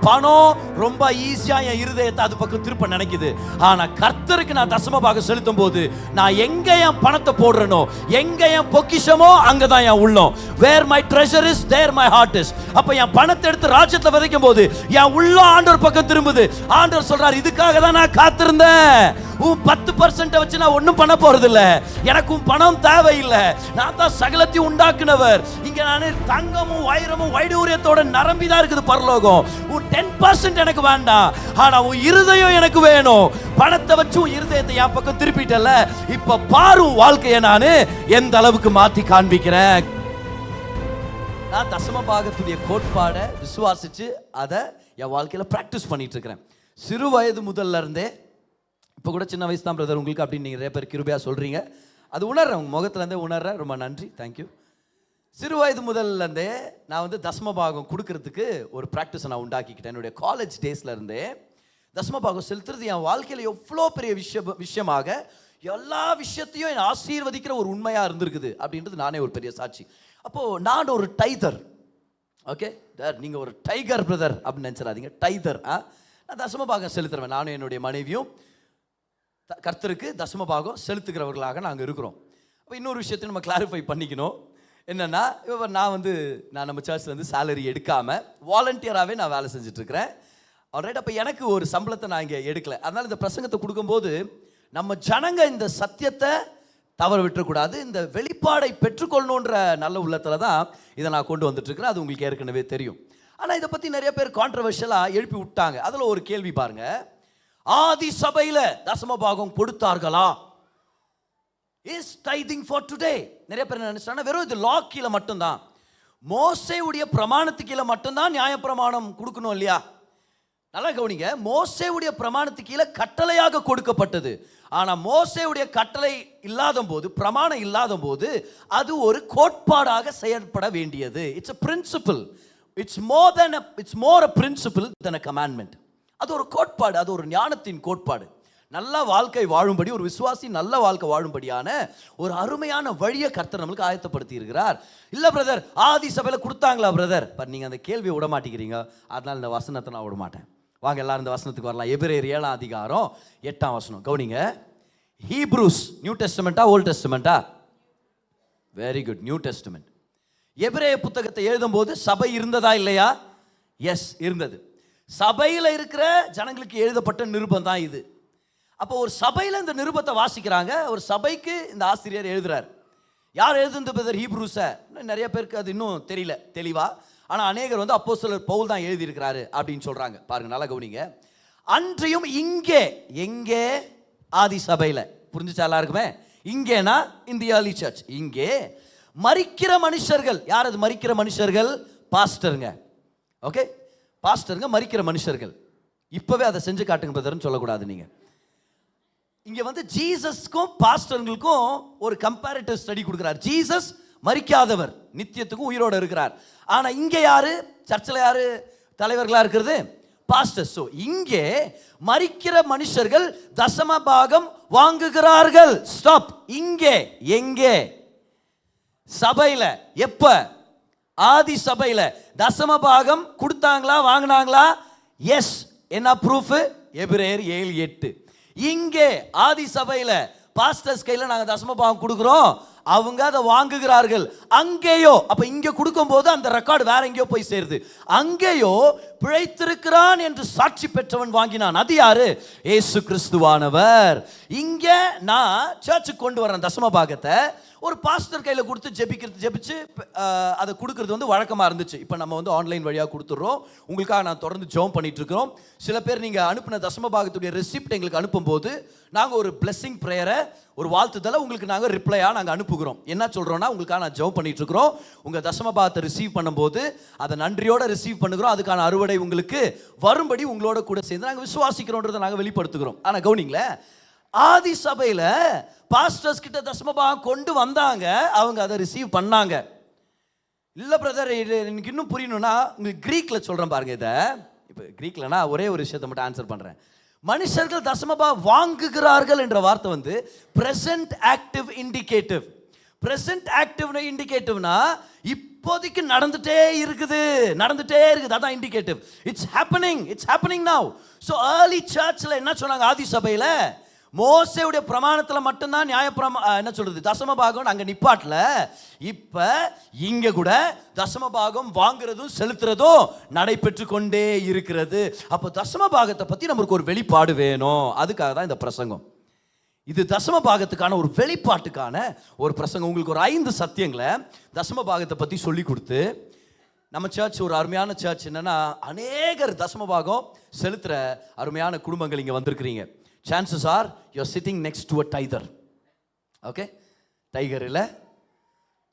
பணம் ரொம்ப ஈஸியா என் இருதயத்தை அது பக்கம் திருப்ப நினைக்குது. ஆனா கர்த்தருக்கு நான் தசம பாகம் செலுத்தும் போது நான் எங்க என் பணத்தை போடுறனோ, எங்க என் பொக்கிஷமோ அங்கதான் என் உள்ளம். Where my treasure is there my heart is. அப்ப என் பணத்தை எடுத்து ராஜ்யத்துல விதைக்கும் போது என் உள்ளம் ஆண்டவர் பக்கம் திரும்புது. ஆண்டவர் சொல்றாரு, இதுக்காக தான் நான் காத்திருந்தேன். உன் 10% வச்சு நான் ஒன்னும் பண்ண போறது இல்ல. எனக்கு உன் பணம் தேவையில்லை. நான் தான் சகலத்தையும் உண்டாக்குனவர். இங்க நான் தங்கமும் வைரமும் வைடூரியத்தோட நரம்பிதான் இருக்குது பரலோகம். உன் 10% எனக்கு வேண்டாம், ஆனா உன் இருதயம் எனக்கு வேணும். பணத்தை வச்சு உன் இருதயத்தை என் பக்கம் திருப்பிட்டல. இப்ப பாரு வாழ்க்கையை நான் எந்த அளவுக்கு மாத்தி காண்பிக்கிறேன். நான் தசம பாகத்துடைய கோட்பாடை விசுவாசிச்சு அதை என் வாழ்க்கையில பிராக்டிஸ் பண்ணிட்டு இருக்கிறேன். சிறு வயது முதல்ல இருந்தே. இப்போ கூட சின்ன வயசு தான் பிரதர் உங்களுக்கு அப்படின்னு நீங்கள் நிறைய பேர் கிருபையாக சொல்கிறீங்க. அது உணர்றேன், உங்கள் முகத்துலேருந்தே உணர்றேன். ரொம்ப நன்றி, தேங்க்யூ. சிறு வயது முதல்லேருந்தே நான் தசம பாகம் கொடுக்கறதுக்கு ஒரு ப்ராக்டிஸை நான் உண்டாக்கிக்கிட்டேன். என்னுடைய காலேஜ் டேஸ்லேருந்தே தசம பாகம் செலுத்துறது என் வாழ்க்கையில் எவ்வளோ பெரிய விஷயமாக எல்லா விஷயத்தையும் என்னை ஆசீர்வதிக்கிற ஒரு உண்மையாக இருந்திருக்குது அப்படின்றது நானே ஒரு பெரிய சாட்சி. அப்போது நான் ஒரு டைதர். ஓகே சார், நீங்கள் ஒரு டைகர் பிரதர் அப்படின்னு நினச்சிடாதீங்க. டைதர். நான் தசம பாகம் செலுத்துறேன். நானும் என்னுடைய மனைவியும் கர்த்தருக்கு தசம பாகம் செலுத்துகிறவர்களாக நாங்கள் இருக்கிறோம். அப்போ இன்னொரு விஷயத்தையும் நம்ம கிளாரிஃபை பண்ணிக்கணும். என்னென்னா, இப்போ நான் நம்ம சர்ச்சில் சேலரி எடுக்காமல் வாலண்டியராகவே நான் வேலை செஞ்சுட்ருக்கிறேன். ஆல்ரைட். அப்போ எனக்கு ஒரு சம்பளத்தை நான் இங்கே எடுக்கலை. அதனால் இந்த பிரசங்கத்தை கொடுக்கும்போது நம்ம ஜனங்க இந்த சத்தியத்தை தவற விட்டுறக்கூடாது. இந்த வெளிப்பாடை பெற்றுக்கொள்ளணுன்ற நல்ல உள்ளத்தில் தான் இதை நான் கொண்டு வந்துட்டுருக்கிறேன். அது உங்களுக்கு ஏற்கனவே தெரியும். ஆனால் இதை பற்றி நிறைய பேர் கான்ட்ரவர்ஷியலாக எழுப்பி விட்டாங்க. அதில் ஒரு கேள்வி பாருங்கள். ஆதி சபையில தசம பாகம் கொடுத்தார்களா? Is tithing for today? நிறைய பேர் நினைச்சாங்க வெறும் இது லா கீழே மட்டும்தான், மோசேவுடைய பிரமாணத்துக்கு கீழே மட்டும்தான் நியாயப்பிரமாணம் கொடுக்கணும் இல்லையா? நல்லா கவனிங்க. மோசேவுடைய பிரமாணத்துக்கு கீழே கட்டளையாக கொடுக்கப்பட்டது. ஆனா மோசேவுடைய கட்டளை இல்லாத போது, பிரமாணம் இல்லாத போது அது ஒரு கோட்பாடாக செயல்பட வேண்டியது. It's a principle. It's more a principle than a commandment. அது ஒரு கோட்பாடு, அது ஒரு ஞானத்தின் கோட்பாடு. நல்ல வாழ்க்கை வாழும்படி, ஒரு விசுவாசி நல்ல வாழ்க்கை வாழும்படியான ஒரு அருமையான வழியை கர்த்தர் நம்மளுக்கு ஆயத்தப்படுத்தி இருக்கிறார். இல்லை பிரதர், ஆதி சபையில் கொடுத்தாங்களா பிரதர்? பட் நீங்கள் அந்த கேள்வியை விட மாட்டேங்கிறீங்க. அதனால் இந்த வசனத்தை நான் விட மாட்டேன். வாங்க எல்லாரும் இந்த வசனத்துக்கு வரலாம். எபிரேயர் 7ஆம் அதிகாரம் 8ஆம் வசனம் கவனிங்க. ஹீப்ரூஸ் நியூ டெஸ்டமெண்டா ஓல்ட் டெஸ்டமெண்டா? Very good, New Testament. எபிரேய புத்தகத்தை எழுதும் போது சபை இருந்ததா இல்லையா? எஸ், இருந்தது. சபையில் இருக்கிற ஜனங்களுக்கு எழுதப்பட்ட நிருபம் தான் இது. அப்போ ஒரு சபையில் இந்த நிருபத்தை வாசிக்கிறாங்க. ஒரு சபைக்கு இந்த ஆசிரியர் எழுதுறார். யார் எழுதுனது பிரதர்? ஹீப்ரூஸை. நிறைய பேருக்கு அது இன்னும் தெரியல தெளிவா. ஆனால் அநேகர் அப்போஸ்தலர் பவுல் தான் எழுதியிருக்கிறாரு அப்படின்னு சொல்றாங்க. பாருங்க, நல்லா கவனிங்க. அன்றையும் இங்கே, எங்கே? ஆதி சபையில். புரிஞ்சுச்சா எல்லாருக்குமே? இங்கேனா இந்த ஏர்லி சர்ச். இங்கே மரிக்கிற மனுஷர்கள். யார் அது மரிக்கிற மனுஷர்கள்? பாஸ்டருங்க. ஓகே, பாஸ்டருங்க மரிக்கிற மனுஷர்கள். இப்பவே அதை செஞ்சு காட்டுங்க பிரதர்னு சொல்லக்கூடாது. நீங்க இங்க ஜீசஸ்க்கும் பாஸ்டர்களுக்கும் ஒரு கம்பேரிட்டிவ் ஸ்டடி கொடுக்கிறார். ஜீசஸ் மரிக்காதவர், நித்தியத்துக்கும் உயிரோடு இருக்கிறார். ஆனா இங்க யாரு சர்ச்சில் யாரு தலைவர்களா இருக்கிறது? பாஸ்டர்ஸ். ஸோ இங்கே மரிக்கிற மனுஷர்கள் தசம பாகம் வாங்குகிறார்கள். ஸ்டாப். இங்கே எங்கே? சபையில. எப்ப? ஆதி சபையில தசம பாகம் கொடுத்தாங்களா, வாங்கினாங்களா? எஸ். என்ன ப்ரூஃப்? எபிரேயர் 7:8. இங்கே ஆதி சபையில பாஸ்டர்ஸ் கையில நாங்க தசம பாகம் கொடுக்கிறோம், அவங்க அதை வாங்குகிறார்கள். அங்கேயோ, அப்ப இங்க கொடுக்கும் போது அந்த ரெக்கார்டு வேற எங்கேயோ போய் சேருது. அங்கேயோ பிழைத்திருக்கிறான் என்று சாட்சி பெற்றவன் வாங்கினான். அது யாரு? இயேசு கிறிஸ்துவானவர். இங்க நான் சர்ச்சுக்கு கொண்டு வரேன் தசம பாகத்தை, ஒரு பாஸ்டர் கையில் கொடுத்து ஜெபிச்சு அதை கொடுக்கறது வழக்கமாக இருந்துச்சு. இப்போ நம்ம ஆன்லைன் வழியாக கொடுத்துட்றோம். உங்களுக்காக நான் தொடர்ந்து ஜெபம் பண்ணிட்டு இருக்கிறோம். சில பேர் நீங்கள் அனுப்பின தசம பாகத்துடைய ரெசிப்ட் எங்களுக்கு அனுப்பும்போது நாங்கள் ஒரு பிளெஸிங் ப்ரேயரை, ஒரு வாழ்த்துதலை உங்களுக்கு நாங்கள் ரிப்ளையாக நாங்கள் அனுப்புகிறோம். என்ன சொல்கிறோன்னா, உங்களுக்காக நான் ஜெபம் பண்ணிட்டு இருக்கிறோம். உங்கள் தசம பாகத்தை ரிசீவ் பண்ணும்போது அதை நன்றியோடு ரிசீவ் பண்ணுகிறோம். அதுக்கான அறுவடை உங்களுக்கு வரும்படி உங்களோட கூட சேர்ந்து நாங்கள் விசுவாசிக்கிறோன்றதை நாங்கள் வெளிப்படுத்துகிறோம். ஆனால் கவனிங்களேன், ஆதி சபையில பாஸ்டர்ஸ் கிட்ட தசமபாகம் கொண்டு வந்தாங்க, அவங்க அதை ரிசீவ் பண்ணாங்க. இல்ல பிரதர், எனக்கு இன்னும் புரியணும்னா உங்களுக்கு கிரீக்ல சொல்றேன் பாருங்க. இதை இப்போ கிரீக்லனா ஒரே ஒரு விஷயத்தை மட்டும் ஆன்சர் பண்றேன். மனுஷர்கள் தசமபாகம் வாங்குகிறார்கள் என்ற வார்த்தை பிரசன்ட் ஆக்டிவ் இண்டிகேட்டிவ். பிரசன்ட் ஆக்டிவ்னா இண்டிகேட்டிவ்னா இப்போதைக்கு நடந்துட்டே இருக்குது. அதான் இண்டிகேட்டிவ். இட்ஸ் ஹேப்பனிங் நவ. சோ early churchல என்ன சொன்னாங்க? ஆதி சபையில மோசேவுடைய பிரமாணத்துல மட்டும்தான் என்ன சொல்றது, தசம பாகம் அங்க நிப்பாட்டல. இப்ப இங்க கூட தசம பாகம் வாங்குறதும் செலுத்துறதும் நடைபெற்று கொண்டே இருக்கிறது. அப்ப தசம பாகத்தை பத்தி நமக்கு ஒரு வெளிப்பாடு வேணும். அதுக்காக தான் இந்த பிரசங்கம். இது தசம பாகத்துக்கான ஒரு வெளிப்பாட்டுக்கான ஒரு பிரசங்கம். உங்களுக்கு ஒரு 5 சத்தியங்களை தசம பாகத்தை பத்தி சொல்லி கொடுத்து, நம்ம சர்ச் ஒரு அருமையான சர்ச். என்னன்னா, அநேகர் தசம பாகம் செலுத்துற அருமையான குடும்பங்கள் இங்க வந்திருக்கிறீங்க. chances are you're sitting next to a tither. okay, tiger இல்ல,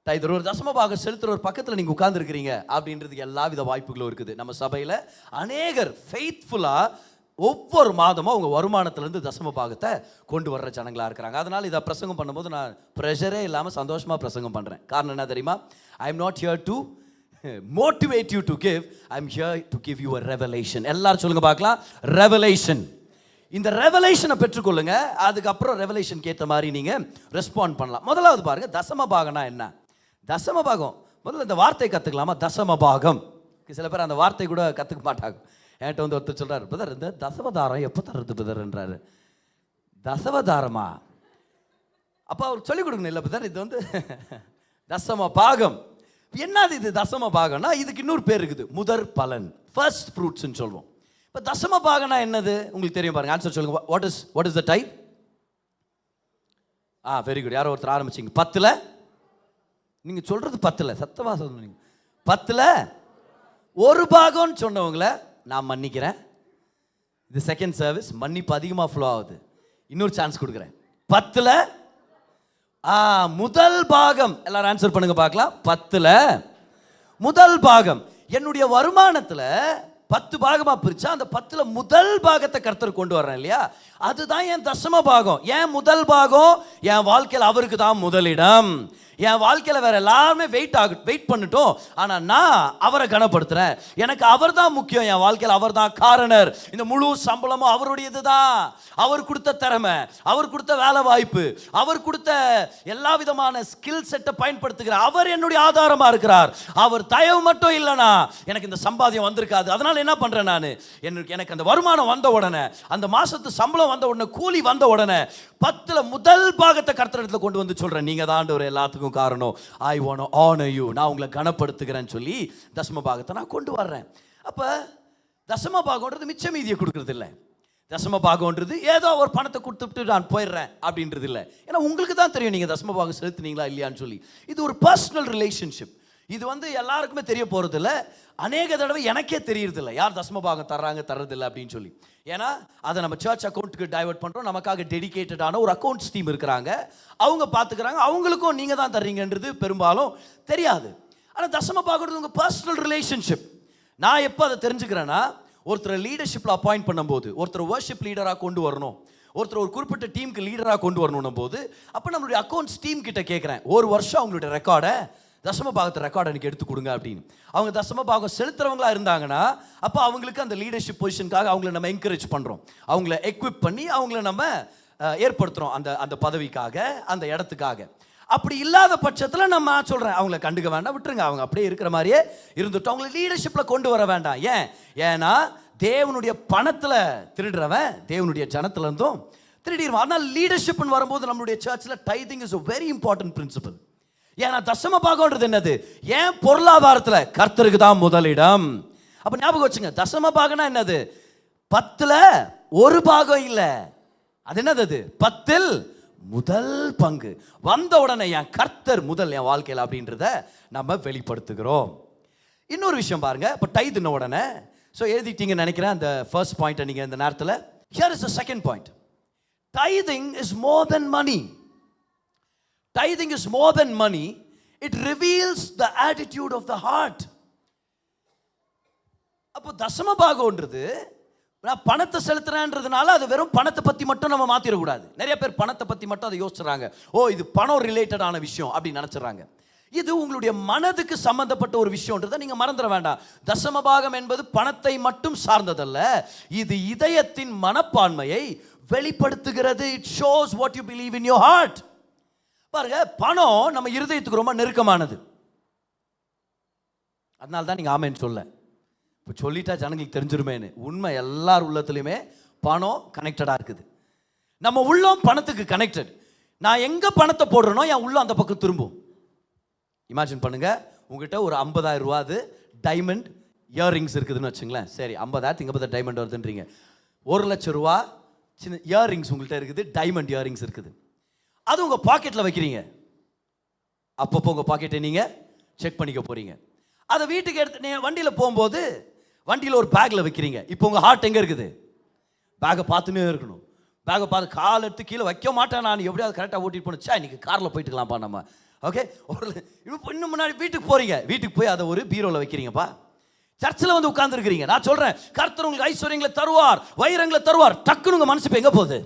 டைதர் ஒரு தசம பாகம் செலுத்துற ஒரு பக்கத்துல நீங்க உட்கார்ந்து இருக்கிறீங்க அப்படின்றதுக்கு எல்லா வித வாய்ப்புகளும் இருக்குது. நம்ம சபையில அநேகர் ஃபெய்த்ஃபுல்லா ஒவ்வொரு மாதமும் அவங்க வருமானத்திலிருந்து தசம பாகத்தை கொண்டு வர்ற ஜனங்களா இருக்கிறாங்க. அதனால இதை பிரசங்கம் பண்ணும்போது நான் ப்ரெஷரே இல்லாம சந்தோஷமா பிரசங்கம் பண்றேன். காரணம் என்ன தெரியுமா? I am not here to motivate you to give. I'm here to give you a revelation. எல்லாரும் சொல்லுங்க பார்க்கலாம், ரெவலேஷன். இந்த ரெவலேஷனை பெற்றுக்கொள்ளுங்க. அதுக்கப்புறம் ரெவலேஷனுக்கு ஏற்ற மாதிரி நீங்க ரெஸ்பாண்ட் பண்ணலாம். முதலாவது பாருங்க, தசம பாகம்னா என்ன? தசம பாகம் முதல்ல இந்த வார்த்தை கத்துக்கலாமா? தசம பாகம். சில பேர் அந்த வார்த்தை கூட கத்துக்க மாட்டாங்க. என்கிட்ட வந்து ஒருத்தர் சொல்றாரு, பிரதர் இந்த தசவதாரம் எப்போ தருது பிரதர்ன்றாரு. தசவதாரமா? அப்போ அவர் சொல்லிக் கொடுக்கணும். இல்லை பிரதர், இது வந்து தசம பாகம். என்னது இது தசம பாகம்னா? இதுக்கு இன்னொரு பேர் இருக்குது, முதற் பலன், ஃபர்ஸ்ட் ஃப்ரூட்ஸ்ன்னு சொல்லுவோம். இப்போ தசம பாகம்னா என்னது உங்களுக்கு தெரியும் பாருங்க. ஆன்சர் சொல்லுங்க. What is the type? Very good. யாரோ ஒருத்தர் ஆரம்பிச்சிங்க. 10ல் நீங்க சொல்றது 10ல் சத்தமா சொல்லுங்க. 10ல் ஒரு பாகம்னு சொன்னவங்கள நான் மன்னிக்கிறேன். இது செகண்ட் சர்வீஸ், மன்னிப்பு அதிகமாக ஃப்ளோ ஆகுது. இன்னொரு சான்ஸ் கொடுக்குறேன். 10ல் முதல் பாகம். எல்லாரும் ஆன்சர் பண்ணுங்க பார்க்கலாம். 10ல் முதல் பாகம். என்னுடைய வருமானத்தில் 10 பாகமா பிரிச்சா அந்த 10ல் முதல் பாகத்தை கர்த்தர் கொண்டு வர்றேன் இல்லையா? அதுதான் என் தசம பாகம். ஏன் முதல் பாகம்? என் வாழ்க்கையில் அவருக்கு தான் முதலிடம். என் வாழ்க்கையில் வேற எல்லாருமே வெயிட் பண்ணட்டும், ஆனா நான் அவரை கனப்படுத்துறேன். எனக்கு அவர் தான் முக்கியம். என் வாழ்க்கையில் அவர் தான் காரணர். இந்த முழு சம்பளமும் அவருடையது தான். அவர் கொடுத்த திறமை, அவர் கொடுத்த வேலை வாய்ப்பு, அவர் கொடுத்த எல்லா விதமான ஸ்கில் செட்டை பயன்படுத்துகிற அவர் என்னுடைய ஆதாரமா இருக்கிறார். அவர் தயவு மட்டும் இல்லைனா எனக்கு இந்த சம்பாத்தியம் வந்திருக்காது. அதனால என்ன பண்றேன் நான், எனக்கு அந்த வருமானம் வந்த உடனே, அந்த மாசத்து சம்பளம் வந்த உடனே, கூலி வந்த உடனே 10ல் முதல் பாகத்தை கர்த்தரிடத்துல கொண்டு வந்து சொல்றேன், நீங்க தான் ஆண்டவரே எல்லாத்துக்கும் காரணம். I want to honor you. நான் உங்களை கனப்படுத்துகிறேன்னு சொல்லி தசம பாகத்தை நான் கொண்டு வர்றேன். அப்ப தசம பாகம்ன்றது மிச்ச மீதியை கொடுக்கறது இல்லை. தசம பாகம்ன்றது ஏதோ ஒரு பணத்தை கொடுத்துட்டு நான் போயிடுறேன் அப்படின்றது இல்லை. ஏன்னா உங்களுக்கு தான் தெரியும் நீங்க தசம பாகம் செலுத்துனீங்களா இல்லையான்னு சொல்லி. இது ஒரு பர்சனல் ரிலேஷன்ஷிப். இது வந்து எல்லாருக்குமே தெரிய போறது இல்லை. அநேக தடவை எனக்கே தெரியறதில்ல யார் தசம பாகம் தர்றதில்லை அப்படின்னு சொல்லி. ஏன்னா அதை நம்ம சர்ச் அக்கௌண்ட்டுக்கு டைவர்ட் பண்ணுறோம். நமக்காக டெடிகேட்டடான ஒரு அக்கௌண்ட்ஸ் டீம் இருக்கிறாங்க, அவங்க பார்த்துக்கிறாங்க. அவங்களுக்கும் நீங்கள் தான் தர்றீங்கன்றது பெரும்பாலும் தெரியாது. ஆனால் தசம பாகம்ன்றது உங்கள் பர்சனல் ரிலேஷன்ஷிப். நான் எப்போ அதை தெரிஞ்சுக்கிறேன்னா, ஒருத்தர் லீடர்ஷிப்பில் அப்பாயிண்ட் பண்ணும்போது, ஒருத்தர் வர்ஷிப் லீடராக கொண்டு வரணும், ஒருத்தர் ஒரு குறிப்பிட்ட டீமுக்கு லீடராக கொண்டு வரணும் போது, அப்போ நம்மளுடைய அக்கௌண்ட்ஸ் டீம் கிட்ட கேட்குறேன், ஒரு வருஷம் அவங்களுடைய ரெக்கார்டை, தசம பாகத்தை ரெக்கார்டு எனக்கு எடுத்து கொடுங்க அப்படின்னு. அவங்க தசம பாகம் செலுத்துறவங்களா இருந்தாங்கன்னா அப்போ அவங்களுக்கு அந்த லீடர்ஷிப் பொசிஷனுக்காக அவங்கள நம்ம என்கரேஜ் பண்ணுறோம், அவங்கள எக்விப் பண்ணி அவங்கள நம்ம ஏற்படுத்துகிறோம் அந்த பதவிக்காக, அந்த இடத்துக்காக. அப்படி இல்லாத பட்சத்தில் நம்ம சொல்கிறேன், அவங்கள கண்டுக்க வேண்டாம், விட்டுருங்க, அவங்க அப்படியே இருக்கிற மாதிரியே இருந்துட்டு அவங்கள லீடர்ஷிப்பில் கொண்டு வர வேண்டாம். ஏன்னா தேவனுடைய பணத்தில் திருடுறவன் தேவனுடைய ஜனத்துல இருந்தும் திருடிடுவான். அதனால் லீடர்ஷிப்னு வரும்போது நம்மளுடைய சர்ச்சில் டைதிங் is a very important principle. ஏன்னா தசம பாகம்ன்றது என்னது? ஏன் பொருளாதாரத்தில் கர்த்தருக்கு தான் முதலிடம். அப்ப ஞாபகம் வச்சுங்க, தசம பாகம்னா என்னது? 10ல் ஒரு பாகம் இல்லை, அது என்னது? அது 10ல் முதல் பங்கு. வந்த உடனே என் கர்த்தர் முதல் என் வாழ்க்கையில் அப்படின்றத நம்ம வெளிப்படுத்துகிறோம். இன்னொரு விஷயம் பாருங்க, இப்போ டைதுன உடனே எழுதிட்டீங்கன்னு நினைக்கிறேன் அந்த ஃபர்ஸ்ட் பாயிண்ட். நீங்க இந்த நேரத்தில் here is the second point. Tithing is more than money. Tithing is more than money. It reveals the attitude of the heart. அப்போ தசம பாகம்ன்றது நான் பணத்தை செலுத்துறேன்றதுனால அது வெறும் பணத்தை பற்றி மட்டும் நம்ம மாற்றிடக்கூடாது. நிறைய பேர் பணத்தை பற்றி மட்டும் அதை யோசிச்சுறாங்க. இது பணம் ரிலேட்டடான விஷயம் அப்படின்னு நினச்சிடறாங்க. இது உங்களுடைய மனதுக்கு சம்பந்தப்பட்ட ஒரு விஷயம்ன்றதை நீங்கள் மறந்துட வேண்டாம். தசம பாகம் என்பது பணத்தை மட்டும் சார்ந்ததல்ல, இது இதயத்தின் மனப்பான்மையை வெளிப்படுத்துகிறது. It shows what you believe in your heart. பாருங்க, பணம் நம்ம இருதயத்துக்கு ரொம்ப நெருக்கமானது. அதனால தான் நீங்க ஆமேன்னு சொல்ல. இப்போ சொல்லிட்டா ஜனங்களுக்கு தெரிஞ்சிருமேன்னு. உண்மை, எல்லார் உள்ளத்துலையுமே பணம் கனெக்டடா இருக்குது. நம்ம உள்ளம் பணத்துக்கு கனெக்டட். நான் எங்க பணத்தை போடுறேனோ என் உள்ளம் அந்த பக்கம் திரும்பும். இமேஜின் பண்ணுங்க, உங்ககிட்ட ஒரு 50,000 ரூபாது டைமண்ட் இயர்ரிங்ஸ் இருக்குதுன்னு வச்சுங்களேன். சரி, 50,000 இங்கே பார்த்தா டைமண்ட் வருதுன்றீங்க. 1,00,000 ரூபா சின்ன இயர்ரிங்ஸ் உங்கள்கிட்ட இருக்குது, டைமண்ட் இயர்ரிங்ஸ் இருக்குது. அது உங்கள் பாக்கெட்டில் வைக்கிறீங்க. அப்பப்போ உங்கள் பாக்கெட்டை நீங்கள் செக் பண்ணிக்க போகிறீங்க. அதை வீட்டுக்கு எடுத்து நீங்கள் வண்டியில் போகும்போது வண்டியில் ஒரு பேக்கில் வைக்கிறீங்க. இப்போ உங்கள் ஹார்ட் எங்கே இருக்குது? பேக்கை பார்த்துன்னே இருக்கணும். பேக்கை பார்த்து கால் எடுத்து கீழே வைக்க மாட்டேன் நான், எப்படியாவது கரெக்டாக ஓட்டிட்டு போனச்சா இன்றைக்கி காரில் போயிட்டுக்கலாம்ப்பா நம்ம. ஓகே, இன்னும் முன்னாடி வீட்டுக்கு போகிறீங்க. வீட்டுக்கு போய் அதை ஒரு பீரோவில் வைக்கிறீங்கப்பா. சர்ச்சில் வந்து உட்கார்ந்துருக்கிறீங்க. நான் சொல்கிறேன், கர்த்தர் உங்களுக்கு ஐஸ்வர்யங்களை தருவார், வைரங்களை தருவார். டக்குன்னு உங்கள் மனசு இப்போ எங்கே போகுது?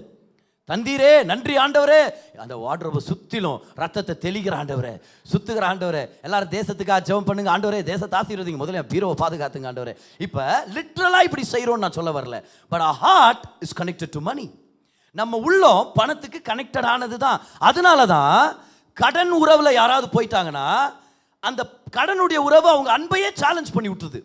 தந்தீரே, நன்றி ஆண்டவரே. அந்த வார்ட்ரோபை சுற்றிலும் ரத்தத்தை தெளிக்கிற ஆண்டவரே, சுத்துகிற ஆண்டவரே. எல்லாரும் தேசத்துக்காக ஜெபம் பண்ணுங்க ஆண்டவரே, தேசத்தை ஆசீர்வதிங்க, முதல்ல பீரோவை பாதுகாத்துங்க ஆண்டவரே. இப்போ லிட்ரலாக இப்படி செய்கிறோன்னு நான் சொல்ல வரல. But our heart is connected to money. நம்ம உள்ளம் பணத்துக்கு கனெக்டட் ஆனது தான். அதனால தான் கடன் உறவுல யாராவது போயிட்டாங்கன்னா அந்த கடனுடைய உறவை அவங்க அன்பையே சேலஞ்ச் பண்ணி விட்டுருது.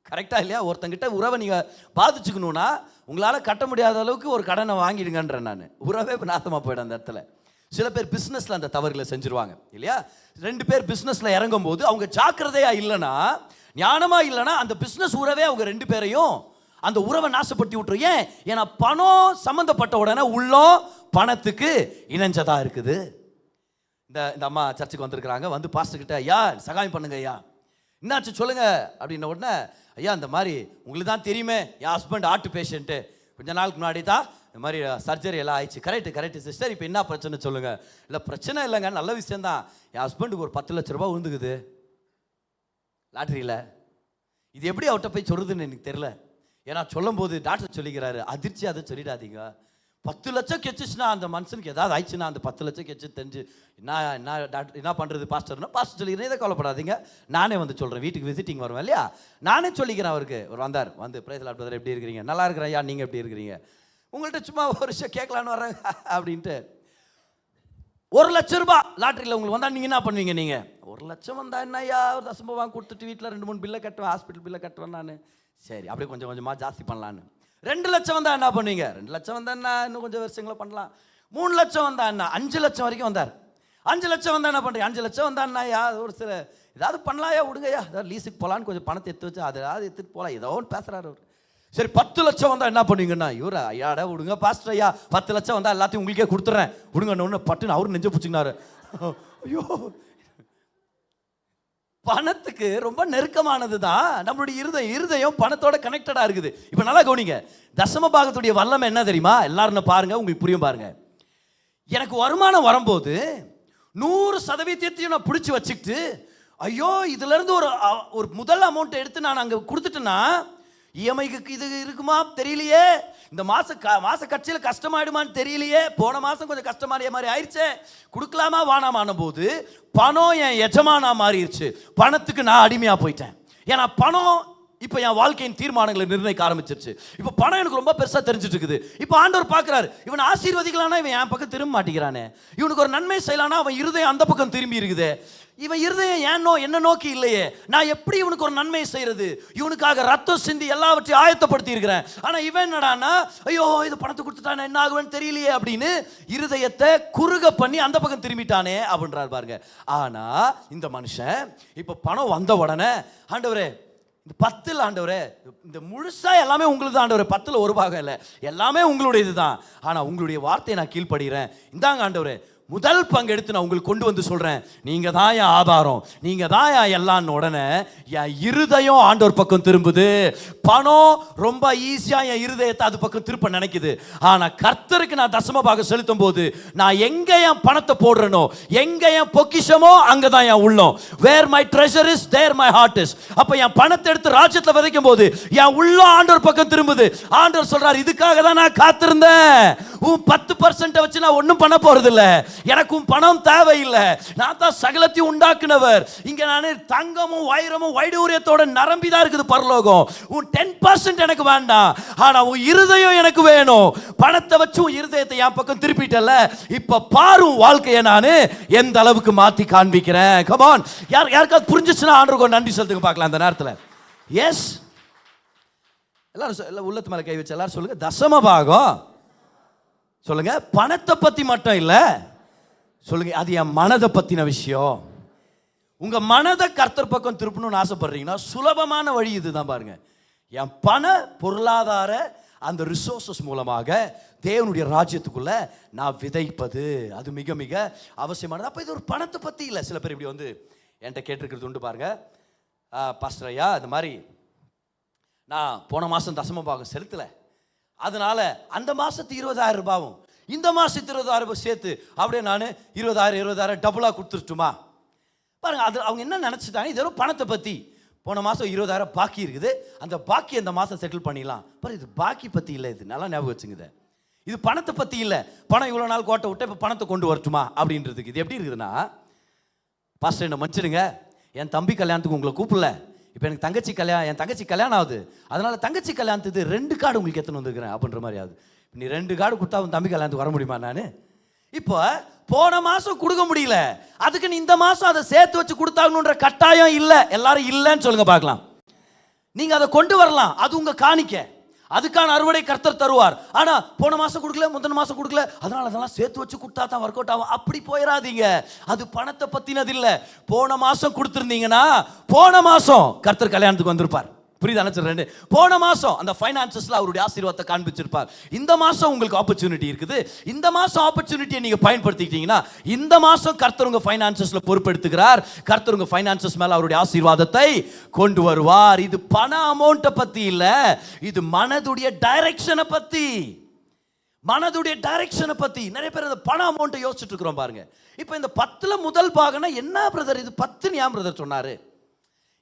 கரெக்டாக இல்லையா? ஒருத்தங்கிட்ட உறவை நீங்கள் பாதிச்சுக்கணுன்னா உங்களால் கட்ட முடியாத அளவுக்கு ஒரு கடனை வாங்கிடுங்கன்றேன் நான். உறவே நாசமாக போயிடும் அந்த இடத்துல. சில பேர் பிஸ்னஸில் அந்த தவறுகளை செஞ்சுருவாங்க இல்லையா? 2 பேர் பிஸ்னஸில் இறங்கும் போது அவங்க ஜாக்கிரதையாக இல்லைன்னா, ஞானமாக இல்லைன்னா அந்த பிஸ்னஸ் உறவே அவங்க 2 பேரையும் அந்த உறவை நாசப்படுத்தி விட்டுரும். ஏன்? ஏன்னா பணம் சம்மந்தப்பட்ட உடனே உள்ளம் பணத்துக்கு இணைஞ்சதாக இருக்குது. இந்த அம்மா சர்ச்சுக்கு வந்திருக்கிறாங்க. வந்து பாஸ்டர்கிட்ட, ஐயா சகாயம் பண்ணுங்க ஐயா, என்னாச்சு சொல்லுங்க அப்படின்ன உடனே, ஐயா இந்த மாதிரி உங்களுக்கு தான் தெரியுமே, என் ஹஸ்பண்ட் ஹார்ட் பேஷண்ட்டு, கொஞ்ச நாளுக்கு முன்னாடி தான் இந்த மாதிரி சர்ஜரி எல்லாம் ஆயிடுச்சு. கரெக்டு சிஸ்டர், இப்போ என்ன பிரச்சனை சொல்லுங்க. இல்லை பிரச்சனை இல்லைங்க, நல்ல விஷயந்தான். என் ஹஸ்பண்டுக்கு ஒரு 10 லட்ச ரூபா விழுந்துக்குது லாட்ரியில். இது எப்படி அவர்கிட்ட போய் சொல்றதுன்னு எனக்கு தெரியல. ஏன்னா சொல்லும் போது டாக்டர் சொல்லிக்கிறாரு, அதிர்ச்சி அதை சொல்லிடாதீங்க. 10 லட்சம் கெச்சுச்சுன்னா அந்த மனுஷனுக்கு ஏதாவது ஆயிடுச்சுன்னா அந்த 10 லட்சம் கெச்சு தெரிஞ்சு என்ன பண்ணுறது பாஸ்டர்னா, பாஸ்டர் சொல்லிக்கிறேன், இதை கவலைப்படாதீங்க, நானே வந்து சொல்கிறேன். வீட்டுக்கு விசிட்டிங் வருவேன் இல்லையா, நானே சொல்லிக்கிறேன். அவருக்கு ஒரு வந்தார், வந்து பிரைஸ் லார்ட் பிரதர் எப்படி இருக்கிறீங்க? நல்லா இருக்கிறேன் ஐயா, நீங்கள் எப்படி இருக்கிறீங்க? உங்கள்கிட்ட சும்மா ஒரு விஷயம் கேட்கலான்னு வர்றாங்க அப்படின்ட்டு. 1 லட்சம் ரூபாய் லாட்ரியில் உங்களுக்கு வந்தால் நீங்கள் என்ன பண்ணுவீங்க? நீங்கள் 1 லட்சம் வந்தால் என்ன ஐயா, ஒரு தசம்பம் வாங்கி கொடுத்துட்டு வீட்டில் 2-3 பில்லை கட்டுவேன், ஹாஸ்பிட்டல் பில்லை கட்டுவேன் நான். சரி, அப்படியே கொஞ்சம் கொஞ்சமாக ஜாஸ்தி பண்ணலான்னு. 2 லட்சம் வந்தால் என்ன பண்ணுவீங்க? 2 லட்சம் வந்தால் என்ன, இன்னும் கொஞ்சம் வருஷங்களை பண்ணலாம். 3 லட்சம் வந்தால் என்ன, 5 லட்சம் வரைக்கும் வந்தார். 5 லட்சம் வந்தால் என்ன பண்ணுறீங்க? 5 லட்சம் வந்தால் என்ன யா, ஒரு சில ஏதாவது பண்ணலாயா, விடுங்கய்யா, ஏதாவது லீஸுக்கு போகலான்னு கொஞ்சம் பணத்தை எடுத்து வச்சு அதாவது எடுத்துகிட்டு போகலாம், ஏதோ ஒன்று பேசுகிறாரு அவர். சரி 10 லட்சம் வந்தால் என்ன பண்ணுவீங்கன்னா, இவரா ஐயாடா விடுங்க பாஸ்டர் ஐயா, 10 லட்சம் வந்தால் எல்லாத்தையும் உங்களுக்கே கொடுத்துட்றேன் விடுங்க ஒன்று பட்டுன்னு அவரு நெஞ்ச பிடிச்சிங்கனாரு. ஐயோ, பணத்துக்கு ரொம்ப நெருக்கமானது தான் நம்மளுடைய இருதயம் பணத்தோட கனெக்டடா இருக்குது. இப்போ நல்லா கவனிங்க, தசம பாகத்துடைய வல்லமை என்ன தெரியுமா? எல்லாரும் பாருங்க, உங்களுக்கு புரியும் பாருங்க. எனக்கு வருமானம் வரும்போது 100% நான் பிடிச்சி வச்சுக்கிட்டு, ஐயோ இதுல இருந்து ஒரு முதல் அமௌண்ட் எடுத்து நான் அங்க கொடுத்துட்டேன்னா இஎம்ஐக்கு இது இருக்குமா தெரியலையே, இந்த மாச கட்சியில் கஷ்டமாயிடுமான்னு தெரியலையே, போன மாசம் கொஞ்சம் கஷ்டமான மாதிரி ஆயிடுச்சே, கொடுக்கலாமா வானாமான போது பணம் என் எஜமானா மாறிடுச்சு. பணத்துக்கு நான் அடிமையா போயிட்டேன். ஏன்னா பணம் இப்போ என் வாழ்க்கையின் தீர்மானங்களை நிர்ணயிக்க ஆரம்பிச்சிருச்சு. இப்போ பணம் எனக்கு ரொம்ப பெருசாக தெரிஞ்சுட்டு இருக்குது. இப்போ ஆண்டவர் பார்க்குறாரு, இவன் ஆசீர்வதிக்கலானா இவன் என் பக்கம் திரும்ப மாட்டேங்கிறானே, இவனுக்கு ஒரு நன்மை செய்யலானா அவன் இருதயம் அந்த பக்கம் திரும்பி இருக்குது, இவன் இருதயம் என்ன நோக்கி இல்லையே, நான் எப்படி இவனுக்கு ஒரு நன்மை செய்யறது? இவனுக்காக ரத்தம் சிந்தி எல்லாவற்றையும் ஆயத்தப்படுத்தி இருக்கிறேன். ஆனால் இவன் என்னடானா, ஐயோ இது பணத்தை கொடுத்துட்டானே என்ன ஆகுவேன்னு தெரியலையே அப்படின்னு இருதயத்தை குறுக பண்ணி அந்த பக்கம் திரும்பிட்டானே அப்படின்றார் பாருங்க. ஆனால் இந்த மனுஷன் இப்போ பணம் வந்த உடனே, ஆண்டவரே இந்த 10 ஆண்டவரே, இந்த முழுசா எல்லாமே உங்களுக்கு தான் ஆண்டவரே, 10ல் ஒரு பாகம் இல்லை, எல்லாமே உங்களுடையது தான். ஆனால் உங்களுடைய வார்த்தையை நான் கீழ்ப்படுகிறேன், இந்தாங்க ஆண்டவரே முதல் பங்கு எடுத்து நான் உங்களுக்கு கொண்டு வந்து சொல்றேன், நீங்க தான் என் ஆதாரம், நீங்க தான் என் எல்லாம். உடனே என் இருதயம் ஆண்டவர் பக்கம் திரும்புது. பணம் ரொம்ப ஈஸியா என் இருதயத்தை அது பக்கம் திருப்ப நினைக்குது. ஆனா கர்த்தருக்கு நான் தசம பாகம் செலுத்தும் போது நான் எங்க என் பணத்தை போடுறேனோ, எங்க என் பொக்கிஷமோ அங்கதான் என் உள்ளம். Where my treasure is there my heart is. அப்ப என் பணத்தை எடுத்து ராஜ்யத்துல விதைக்கும் போது என் உள்ளம் ஆண்டவர் பக்கம் திரும்புது. ஆண்டவர் சொல்றாரு, இதுக்காக தான் நான் காத்திருந்தேன். 10% வச்சு நான் ஒன்றும் பண்ண போறது இல்லை, எனக்கும் பணம் தேவையில்லை, நான் தான் சகலத்தையும் உண்டாக்குனவர். இங்க நான் தங்கமும் வைரமும் வைடூரியத்தோட நரம்பிதான் இருக்குது பரலோகம். உன் 10% எனக்கு வேண்டாம், ஆனா உன் இருதயம் எனக்கு வேணும். பணத்தை வச்சு உன் இருதயத்தை என் பக்கம் திருப்பிட்டல, இப்ப பாரு வாழ்க்கையை நான் எந்த அளவுக்கு மாத்தி காண்பிக்கிறேன். கம் ஆன், யாருக்காவது புரிஞ்சிச்சுன்னா ஆண்டவருக்கு நன்றி செலுத்துங்க பார்க்கலாம் அந்த நேரத்தில். எஸ், எல்லாரும் உள்ளத்து மேல கை வச்சு எல்லாரும் சொல்லுங்க, தசம பாகம். சொல்லுங்க, பணத்தை பத்தி மட்டும் இல்ல, சொல்லுங்க அது என் மனதை பத்தின விஷயம். உங்க மனதை கர்த்தர் பக்கம் திருப்பணும்னு ஆசைப்படுறீங்கன்னா சுலபமான வழி இதுதான் பாருங்க. என் பண பொருளாதார அந்த ரிசோர்சஸ் மூலமாக தேவனுடைய ராஜ்யத்துக்குள்ள நான் விதைப்பது, அது மிக மிக அவசியமானது. அப்ப இது ஒரு பணத்தை பத்தி இல்லை. சில பேர் இப்படி வந்து என்கிட்ட கேட்டிருக்கிறது உண்டு பாருங்க, பாஸ்டர் ஐயா இந்த மாதிரி நான் போன மாதம் தசம பாகம் செலுத்தலை, அதனால அந்த மாதத்து 20,000 ரூபாயும் இந்த மாதத்து 20,000 ரூபாய் சேர்த்து அப்படியே நான் 20,000 டபுளாக கொடுத்துட்டுமா பாருங்க. அது அவங்க என்ன நினச்சிட்டாங்க, இது ஒரு பணத்தை பற்றி. போன மாதம் 20,000 பாக்கி இருக்குது, அந்த பாக்கி அந்த மாதம் செட்டில் பண்ணிடலாம். பாரு, இது பாக்கி பற்றி இல்லை, இது நல்லா ஞாபகம் வச்சுங்க. இது பணத்தை பற்றி இல்லை. பணம் இவ்வளோ நாள் கோட்டை விட்டு இப்போ பணத்தை கொண்டு வரட்டுமா அப்படின்றதுக்கு இது எப்படி இருக்குதுன்னா, பாஸ்டர் என்ன மன்னிச்சிடுங்க, என் தம்பி கல்யாணத்துக்கு உங்களை கூப்பிடல, இப்போ எனக்கு என் தங்கச்சி கல்யாணம் ஆகுது, அதனால தங்கச்சி கல்யாணத்துக்கு 2 கார்டு உங்களுக்கு எத்தனை வந்துருக்கிறேன் அப்படின்ற மாதிரி ஆகுது. நீ 2 கார்டு கொடுத்தா உன் தம்பி கல்யாணத்துக்கு வர முடியுமா? நான் இப்போ போன மாதம் கொடுக்க முடியல, அதுக்கு நீ இந்த மாதம் அதை சேர்த்து வச்சு கொடுத்தாங்கன்ற கட்டாயம் இல்லை. எல்லாரும் இல்லைன்னு சொல்லுங்க பார்க்கலாம். நீங்கள் அதை கொண்டு வரலாம், அது உங்கள் காணிக்க, அதுக்கான அறுவடை கர்த்தர் தருவார். ஆனா போன மாசம் கொடுக்கல, முந்தின மாசம் கொடுக்கல, அதனால அதெல்லாம் சேர்த்து வச்சு கொடுத்தா தான் ஒர்க் அவுட் ஆகும், அப்படி போயிடாதீங்க. அது பணத்தை பத்தினது இல்ல. போன மாசம் கொடுத்துருந்தீங்கன்னா போன மாசம் கர்த்தர் கல்யாணத்துக்கு வந்திருப்பார். புரியுது நினைச்சிருந்தேன். போன மாசம் அந்த ஃபைனான்சஸ்ல அவருடைய ஆசீர்வாதத்தை காண்பிச்சிருப்பார். இந்த மாசம் உங்களுக்கு ஆப்பர்ச்சுனிட்டி இருக்குது, இந்த மாசம் ஆப்பர்ச்சுனிட்டியை நீங்க பயன்படுத்திக்கிட்டீங்கன்னா இந்த மாசம் கர்த்தர் உங்க ஃபைனான்சஸ்ல பொறுப்பெடுத்துக்கிறார். கர்த்தர் உங்க ஃபைனான்சஸ் மேல அவருடைய ஆசீர்வாதத்தை கொண்டு வருவார். இது பண அமௌண்ட்டை பத்தி இல்ல, இது மனதுடைய டைரக்ஷனை பத்தி. மனதுடைய டைரக்ஷனை பத்தி. நிறைய பேர் இந்த பண அமௌண்ட்டை யோசிச்சுட்டு இருக்கிறோம் பாருங்க. இப்போ இந்த 10ல முதல் பாகம்னா என்ன பிரதர், இது 10 ஏன் பிரதர் சொன்னாரு?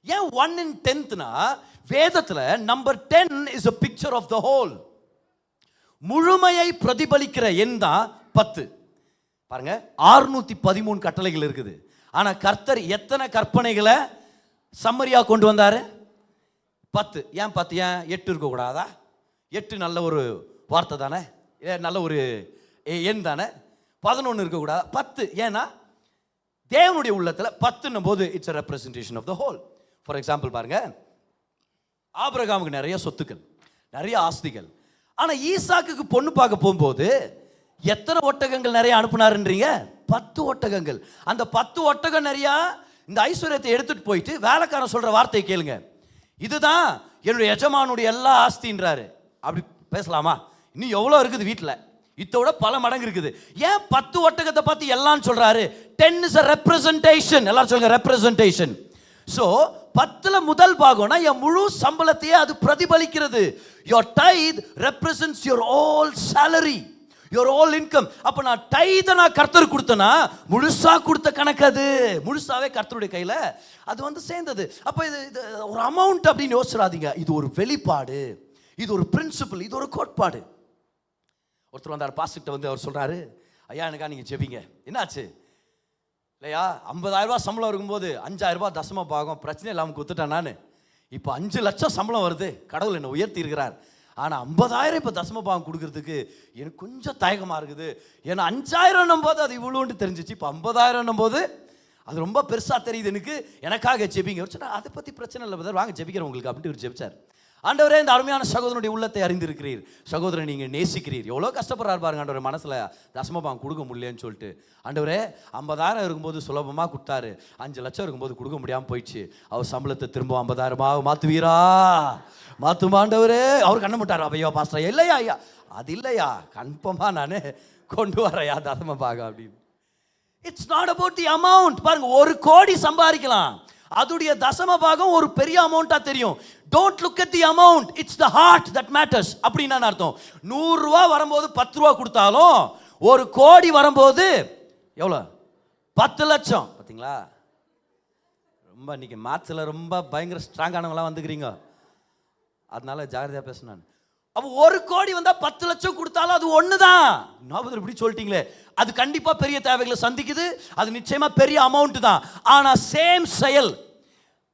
ஏன் 1 in 10னா வேதத்துல number 10 is a picture of the whole. முழுமையை பிரதிபலிக்கிற எண் தான் 10. பாருங்க, 613 கட்டளைகள் இருக்குது. ஆனா கர்த்தர் எத்தனை கற்பனைகளை சம்மரியா கொண்டு வந்தாரு? 10. ஏன் 10? ஏன் 8 இருக்க கூடாதா? 8 நல்ல ஒரு வார்த்தை தானே, நல்ல ஒரு எண் தானே. 11 இருக்க கூடாதா? 10. ஏன்னா தேவனுடைய உள்ளத்துல 10ன்னும் போது it's a representation of the whole. For example பாருங்க, ஆபிரகாமுக்கு நிறைய சொத்துக்கள், நிறைய ஆஸ்திகள். ஆனா ஈசாக்குக்கு பொண்ணு பார்க்க போகும்போது எத்தனை ஒட்டகங்கள் நிறைய அனுப்புனாருன்றீங்க? 10 ஒட்டகங்கள். அந்த 10 ஒட்டகம் நிறைய இந்த ஐஸ்வர்யத்தை எடுத்துட்டு போயிட்டு வேலைக்காரன் சொல்ற வார்த்தையை கேளுங்க, இதுதான் என்னுடைய எஜமானுடைய எல்லா ஆஸ்தின்றாரு. அப்படி பேசலாமா? இன்னும் எவ்வளோ இருக்குது வீட்டில், இதோட பல மடங்கு இருக்குது. ஏன் 10 ஒட்டகத்தை பார்த்து எல்லாம் சொல்றாரு? 10 is a representation. எல்லாரும் சொல்லுங்க, representation. So 10ல முதல் பாகம்னா என் முழு சம்பளத்தையே அது பிரதிபலிக்கிறது. Your tithe represents your all salary, your all income. அப்ப நான் டைதை நான் கர்த்தர் கொடுத்தனா முழுசா கொடுத்த கணக்கு, அது முழுசாவே கர்த்தருடைய கையில அது வந்து சேர்ந்தது. அப்ப இது ஒரு அமௌண்ட் அப்படின்னு யோசிச்சிடாதீங்க. இது ஒரு வெளிப்பாடு, இது ஒரு பிரின்சிபல், இது ஒரு கோட்பாடு. ஒருத்தர் வந்தார், பாஸ்டர் வந்து அவர் சொல்றாரு, ஐயா எனக்கா நீங்க ஜெபிங்க. என்னாச்சு? இல்லையா, 50,000 ரூபாய் சம்பளம் இருக்கும்போது 5,000 ரூபாய் தசம பாகம் பிரச்சனை இல்லாமல் கொடுத்துட்டேன் நான். இப்போ 5 லட்சம் சம்பளம் வருது, கடவுள் என்னை உயர்த்தி இருக்கிறார். ஆனால் 50,000 இப்போ தசம பாகம் கொடுக்கறதுக்கு எனக்கு கொஞ்சம் தயக்கமாக இருக்குது. ஏன்னா 5,000 போது அது இவ்வளோன்ட்டு தெரிஞ்சிச்சு, இப்போ 50,000 போது அது ரொம்ப பெருசாக தெரியுது எனக்காக ஜெபிங்க. அதை பற்றி பிரச்சனை இல்லை பிரதர், வாங்க ஜெபிக்கிறேன் உங்களுக்கு அப்படின்ட்டு ஒரு ஜெபிச்சார். ஆண்டவரே, இந்த அருமையான சகோதரனுடைய உள்ளத்தை அறிந்திருக்கிறீர், சகோதரன் நீங்கள் நேசிக்கிறீர், எவ்வளோ கஷ்டப்படுறாரு பாருங்க ஆண்டவரே, மனசில் தசமபாகம் கொடுக்க முடியலன்னு சொல்லிட்டு. ஆண்டவரே 50,000 இருக்கும்போது சுலபமாக கொடுத்தாரு, 5 லட்சம் இருக்கும்போது கொடுக்க முடியாமல் போயிடுச்சு, அவர் சம்பளத்தை திரும்ப 50,000 மாற்றுவீரா? மாற்றும் ஆண்டவரே. அவர் கண்ண மாட்டார். ஐயோ பாஸ்டர், இல்லையா ஐயா, அது இல்லையா, கன்ஃபார்மாக நான் கொண்டு வரையா தசமபாகம் அப்படின்னு. It's not about the amount. பாருங்க, 1 கோடி சம்பாதிக்கலாம், அதுடைய தசம பாகம் ஒரு பெரிய அமௌண்டா தெரியும். Don't look at the amount, it's the heart that matters. அப்படின்னா அர்த்தம், 100 ரூபாய் வரும்போது 10 ரூபாய் கொடுத்தாலும் 1 கோடி வரும்போது எவ்வளோ? 10 லட்சம். பார்த்தீங்களா, ரொம்ப இன்னைக்கு மேத்ஸில் ரொம்ப பயங்கர ஸ்ட்ராங்கானவங்களாம் வந்துக்கிறீங்க, அதனால ஜாகிரதையாக பேசினான். அப்போ 1 கோடி வந்தா 10 லட்சம் கொடுத்தாலும் அது ஒண்ணுதான். நாபதர் இப்படி சொல்லிட்டீங்களே, அது கண்டிப்பா பெரிய தேவைகளை சந்திக்குது, அது நிச்சயமா பெரிய அமௌண்ட் தான். ஆனா சேம் செயல்,